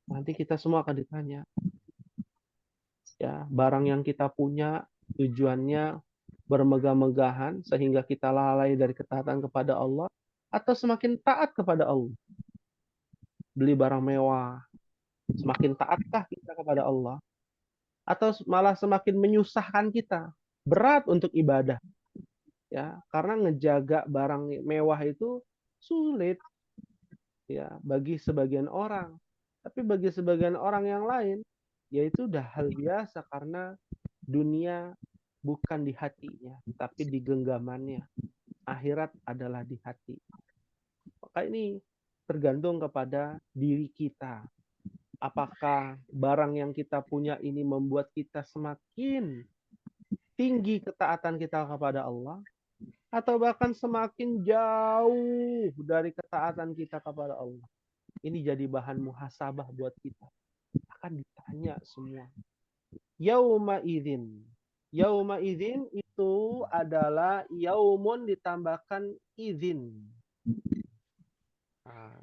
Nanti kita semua akan ditanya. Ya, barang yang kita punya tujuannya bermegah-megahan sehingga kita lalai dari ketaatan kepada Allah, atau semakin taat kepada Allah. Beli barang mewah, semakin taatkah kita kepada Allah? Atau malah semakin menyusahkan kita, berat untuk ibadah. Ya, karena ngejaga barang mewah itu sulit ya bagi sebagian orang. Tapi bagi sebagian orang yang lain, yaitu udah hal biasa karena dunia bukan di hatinya, tapi di genggamannya. Akhirat adalah di hati. Maka ini tergantung kepada diri kita. Apakah barang yang kita punya ini membuat kita semakin tinggi ketaatan kita kepada Allah, atau bahkan semakin jauh dari ketaatan kita kepada Allah. Ini jadi bahan muhasabah buat kita. Akan ditanya semua. Yauma idzin. Yauma idzin itu adalah yaumun ditambahkan izin. Nah,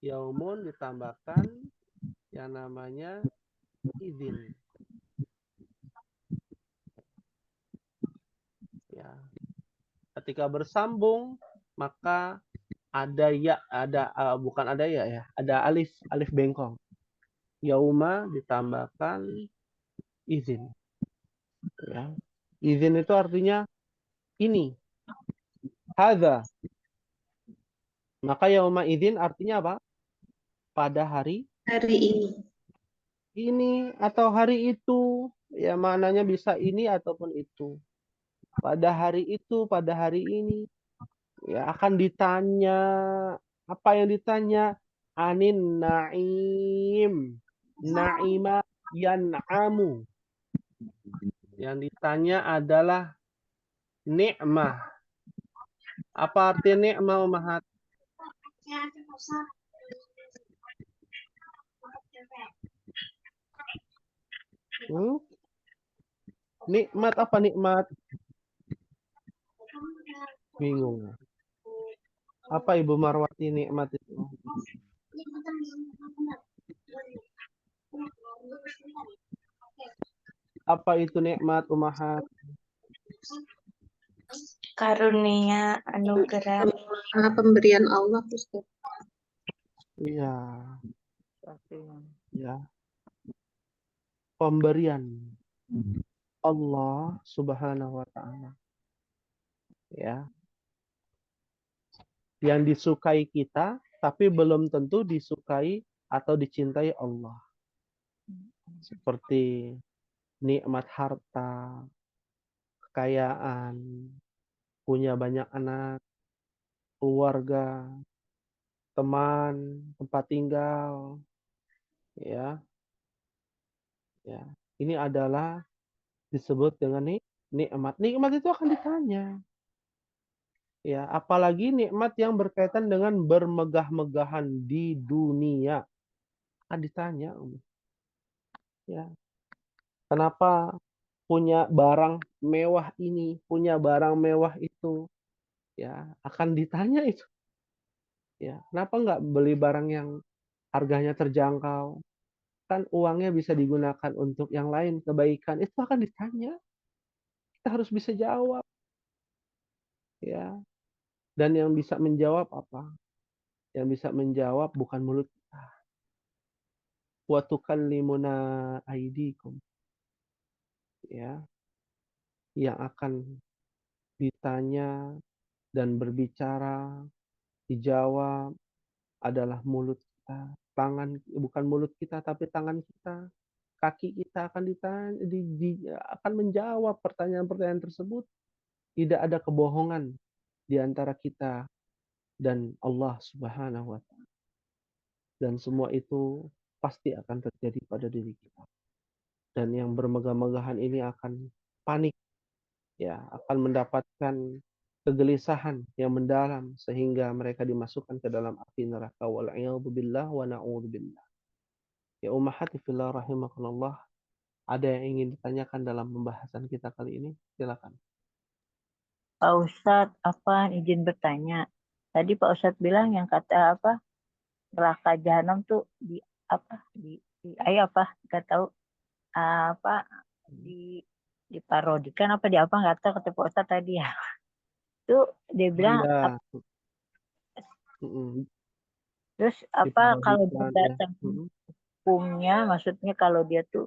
yaumun ditambahkan yang namanya izin. Ya. Ketika bersambung maka ada ya, bukan ada ya, ada alif bengkong. Yauma ditambahkan izin. Ya. Izin itu artinya ini. Hadza. Maka yauma idzin artinya apa? Pada hari Hari ini. ini atau hari itu. Ya maknanya bisa ini ataupun itu. Pada hari itu, pada hari ini. Ya akan ditanya. Apa yang ditanya? Anin na'im. Na'ima yan'amu. Yang ditanya adalah nikmah. Apa arti nikmah, Umahat? Nikmat apa nikmat? Bingung. Apa Ibu Marwati nikmat itu? Apa itu nikmat, Umahat? Karunia, anugerah. Pemberian Allah, Ustaz. Iya, Sesuatu yang ya. Pemberian Allah Subhanahu wa taala. Ya. Yang disukai kita tapi belum tentu disukai atau dicintai Allah. Seperti nikmat harta, kekayaan, punya banyak anak, keluarga, teman, tempat tinggal, ya. Ya. Ini adalah disebut dengan nikmat. Nikmat itu akan ditanya. Ya, apalagi nikmat yang berkaitan dengan bermegah-megahan di dunia. Akan ditanya. Ya. Kenapa punya barang mewah ini, punya barang mewah itu? Ya, akan ditanya itu. Ya, kenapa nggak beli barang yang harganya terjangkau? Kan uangnya bisa digunakan untuk yang lain, kebaikan. Itu akan ditanya. Kita harus bisa jawab. Ya. Dan yang bisa menjawab apa? Yang bisa menjawab bukan mulut kita. Wa tukallimuna aydikum. Ya, yang akan ditanya dan berbicara, dijawab adalah mulut kita. Tangan bukan mulut kita tapi tangan kita. Kaki kita akan ditanya, akan menjawab pertanyaan-pertanyaan tersebut. Tidak ada kebohongan di antara kita dan Allah Subhanahu wa taala. Dan semua itu pasti akan terjadi pada diri kita. Dan yang bermegah-megahan ini akan panik, ya, akan mendapatkan kegelisahan yang mendalam sehingga mereka dimasukkan ke dalam api neraka. Wal'iyadzubillah wa na'udzubillah. Ya ummahati fillah rahimakumullah, ada yang ingin ditanyakan dalam pembahasan kita kali ini? Silakan. Pak Ustadz, apa izin bertanya? Tadi Pak Ustadz bilang yang kata apa neraka jahanam tuh di apa di apa nggak tahu apa di diparodikan apa di apa nggak tahu kata Pak Ustadz tadi ya. Itu dia bilang Iya. Mm-mm. terus apa kalau Diparodikan, ya. berdasarkan Mm-mm. hukumnya maksudnya kalau dia tuh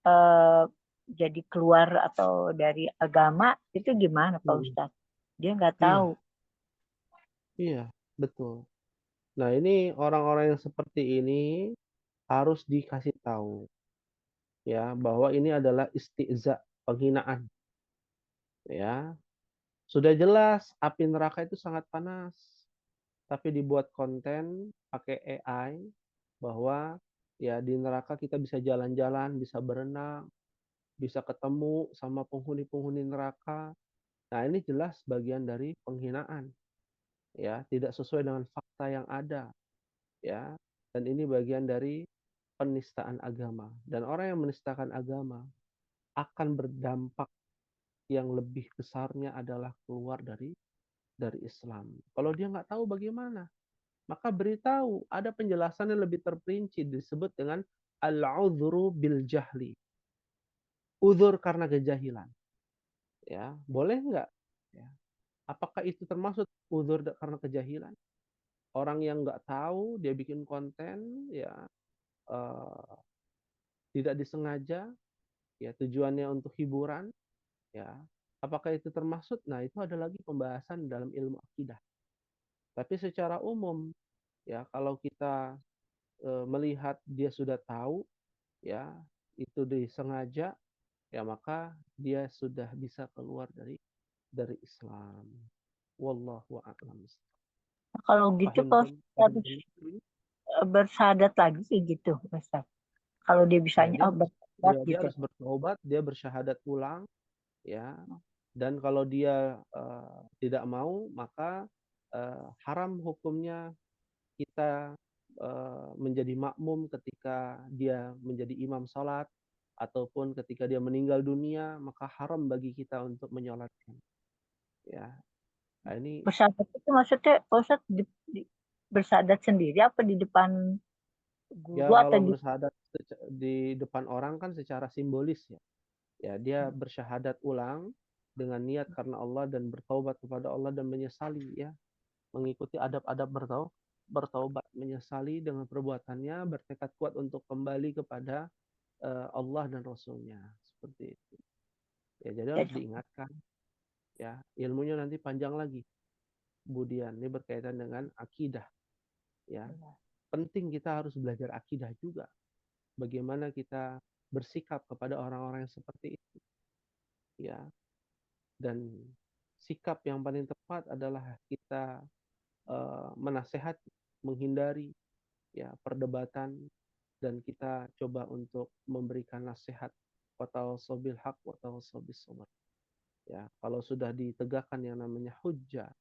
eh, jadi keluar atau dari agama itu gimana Pak Mm-mm. Ustadz? Dia nggak Iya, tahu. iya, betul. Nah, ini orang-orang yang seperti ini harus dikasih tahu, ya, bahwa ini adalah istiza, penghinaan, ya. Sudah jelas api neraka itu sangat panas, tapi dibuat konten pakai AI bahwa ya di neraka kita bisa jalan-jalan, bisa berenang, bisa ketemu sama penghuni-penghuni neraka. Nah, ini jelas bagian dari penghinaan, ya, tidak sesuai dengan fakta yang ada, ya. Dan ini bagian dari penistaan agama. Dan orang yang menistakan agama akan berdampak yang lebih besarnya adalah keluar dari Islam. Kalau dia nggak tahu bagaimana, maka beritahu. Ada penjelasan yang lebih terperinci disebut dengan al-udhru bil jahli. Uzur karena kejahilan. Ya, boleh nggak? Ya. Apakah itu termasuk uzur karena kejahilan? Orang yang nggak tahu dia bikin konten, ya, uh, tidak disengaja, ya, tujuannya untuk hiburan, ya. Apakah itu termasuk? Nah, itu ada lagi pembahasan dalam ilmu akidah. Tapi secara umum ya kalau kita melihat dia sudah tahu ya itu disengaja ya maka dia sudah bisa keluar dari Islam. Wallahu a'lam. Kalau gitu Paham Pak tuh? Ustadz Paham harus tuh? bersyahadat lagi kayak gitu Pak Ustadz. Kalau dia Ya, bisanya bersyahadat dia gitu. harus bertaubat, dia bersyahadat ulang ya. Dan kalau dia tidak mau maka haram hukumnya kita menjadi makmum ketika dia menjadi imam salat ataupun ketika dia meninggal dunia maka haram bagi kita untuk menyolatkan ya. Nah, ini Bersyahadat itu maksudnya Pak Ustadz bersyahadat sendiri apa di depan ya guru atau kalau di bersyahadat di depan orang kan secara simbolis ya. Ya, dia bersyahadat ulang dengan niat karena Allah dan bertaubat kepada Allah dan menyesali ya, mengikuti adab-adab bertaubat, menyesali dengan perbuatannya, bertekad kuat untuk kembali kepada Allah dan Rasulnya seperti itu. Ya, jadi harus diingatkan ya, ilmunya nanti panjang lagi. Kemudian ini berkaitan dengan akidah ya. Penting kita harus belajar akidah juga. Bagaimana kita bersikap kepada orang-orang yang seperti itu. Ya, dan sikap yang paling tepat adalah kita menasehati, menghindari ya perdebatan dan kita coba untuk memberikan nasihat watawassabil haq watawassabil sabr. Ya, kalau sudah ditegakkan yang namanya hujjah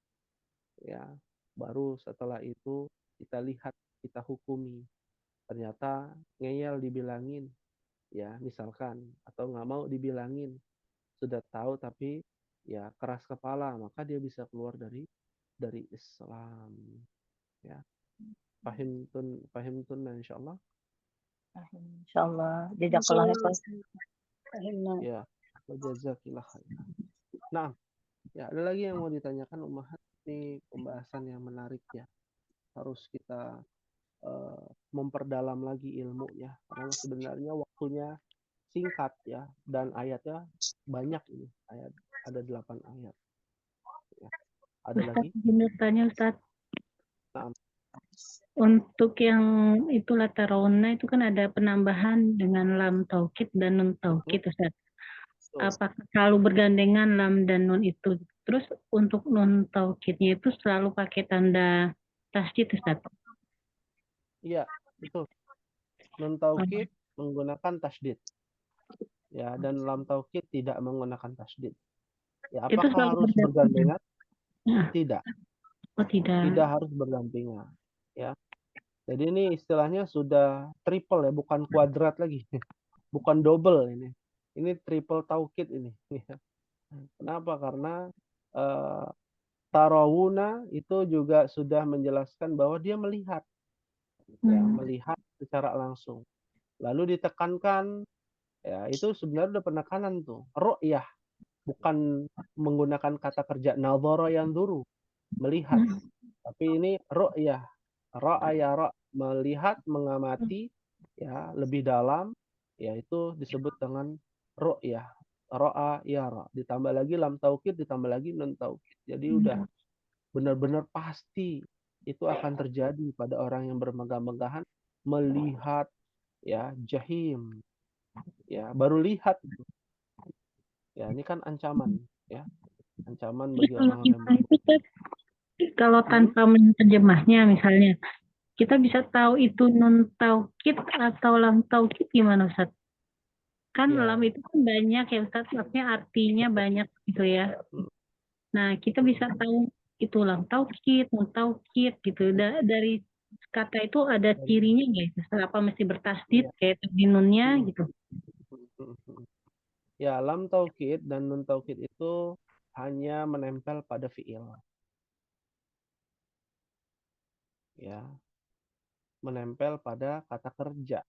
ya, baru setelah itu kita lihat, kita hukumi. Ternyata ngeyel dibilangin ya misalkan atau nggak mau dibilangin, sudah tahu tapi ya keras kepala maka dia bisa keluar dari Islam ya. Pahim tun insyaallah. insyaallah jazakallah ya Pak Ustadz. Ya, jazakillah khair. Nah, ya ada lagi yang mau ditanyakan Ummahat, ini pembahasan yang menarik ya. Harus kita memperdalam lagi ilmunya karena sebenarnya waktunya singkat ya dan ayatnya banyak ini. Ayat ada 8 ayat. Ya. Ada lagi? Ustadz, izin bertanya Ustadz. Nah, Untuk yang itu Latarona itu kan ada penambahan dengan lam taukid dan nun taukid Ustadz. Apakah selalu bergandengan lam dan nun itu? Terus untuk nun taukidnya itu selalu pakai tanda tasydid Ustadz? iya, betul. Nun taukid menggunakan tasydid. Ya, dan lam taukid tidak menggunakan tasydid. Ya, Itu apakah selalu harus bergandengan? Nah, Tidak. oh tidak. Tidak harus berdampingan. Ya. Jadi ini istilahnya sudah triple ya, bukan kuadrat lagi. Bukan double ini. Ini triple taukid ini. Kenapa? Karena tarawuna itu juga sudah menjelaskan bahwa dia melihat. Ya, melihat secara langsung. Lalu ditekankan, ya itu sebenarnya udah penekanan tuh. Ru'yah. Bukan menggunakan kata kerja nadhara yang dulu. Melihat. Tapi ini ru'yah. Ra'a melihat, mengamati ya lebih dalam, yaitu disebut dengan ru'yah. Ra'a yara. Ditambah lagi lam taukid, ditambah lagi nun taukid. Jadi udah benar-benar pasti itu akan terjadi pada orang yang bermegah-megahan melihat ya jahim. Ya, baru lihat. Ya, ini kan ancaman ya. Ancaman bagi Kalau orang-orang yang kita itu kalau tanpa menerjemahnya misalnya, kita bisa tahu itu nun taukid atau lam taukid gimana Ustaz? Kan Ya. lam itu kan banyak ya Ustaz, maksudnya artinya banyak gitu ya. Nah, kita bisa tahu itu lam taukid, nun taukid gitu. Dari kata itu ada cirinya nggak Ustaz? Apa mesti bertasdid kayak tadi nunnya gitu? Ya, lam taukid dan nun taukid itu hanya menempel pada fiil. Ya. Menempel pada kata kerja.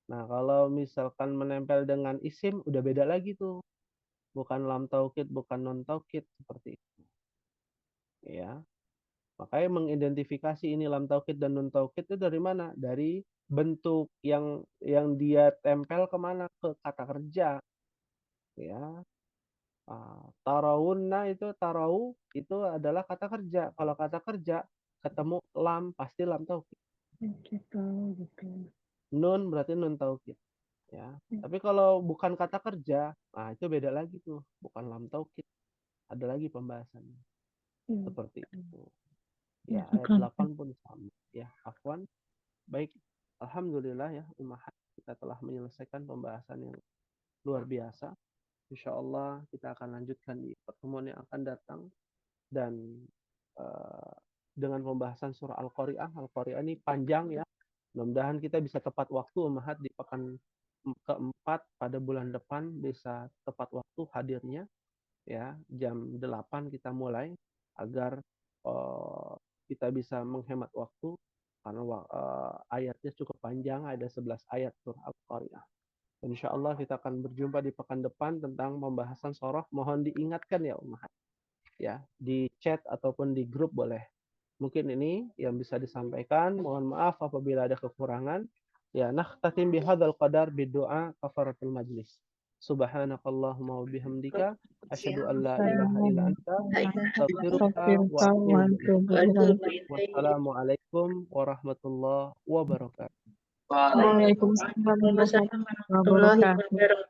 Nah, kalau misalkan menempel dengan isim udah beda lagi tuh. Bukan lam taukid, bukan non taukid seperti itu. Ya. Makanya mengidentifikasi ini lam taukid dan nun taukid itu dari mana? Dari bentuk yang dia tempel kemana? Ke kata kerja. Ya. Tarawunna itu tarau itu adalah kata kerja. Kalau kata kerja ketemu lam pasti lam taukid. Gitu. Nun berarti nun taukid. Ya. Tapi kalau bukan kata kerja, nah itu beda lagi tuh, bukan lam taukid. Ada lagi pembahasannya. Seperti itu. Ya, ayat 8 pun sama. Ya, afwan. Baik, alhamdulillah ya, Ummahat kita telah menyelesaikan pembahasan yang luar biasa. Insya Allah kita akan lanjutkan di pertemuan yang akan datang dan dengan pembahasan surah Al-Qari'ah. Al-Qari'ah ini panjang ya. Mudah-mudahan kita bisa tepat waktu Ummahat di pekan keempat pada bulan depan bisa tepat waktu hadirnya ya jam 8 kita mulai agar kita bisa menghemat waktu karena ayatnya cukup panjang, ada 11 ayat surah Al-Qari'ah. Insya Allah kita akan berjumpa di pekan depan tentang pembahasan surah. Mohon diingatkan ya Ummahat ya di chat ataupun di grup boleh. Mungkin ini yang bisa disampaikan. Mohon maaf apabila ada kekurangan. Ya, nakhtatim bihadzal qadar bidu'a kafaratul majlis. Subhanakallahumma wa bihamdika asyhadu an la ilaha illa anta astaghfiruka wa atubu ilaik. Wassalamualaikum warahmatullahi wabarakatuh. Waalaikumsalam warahmatullahi wabarakatuh.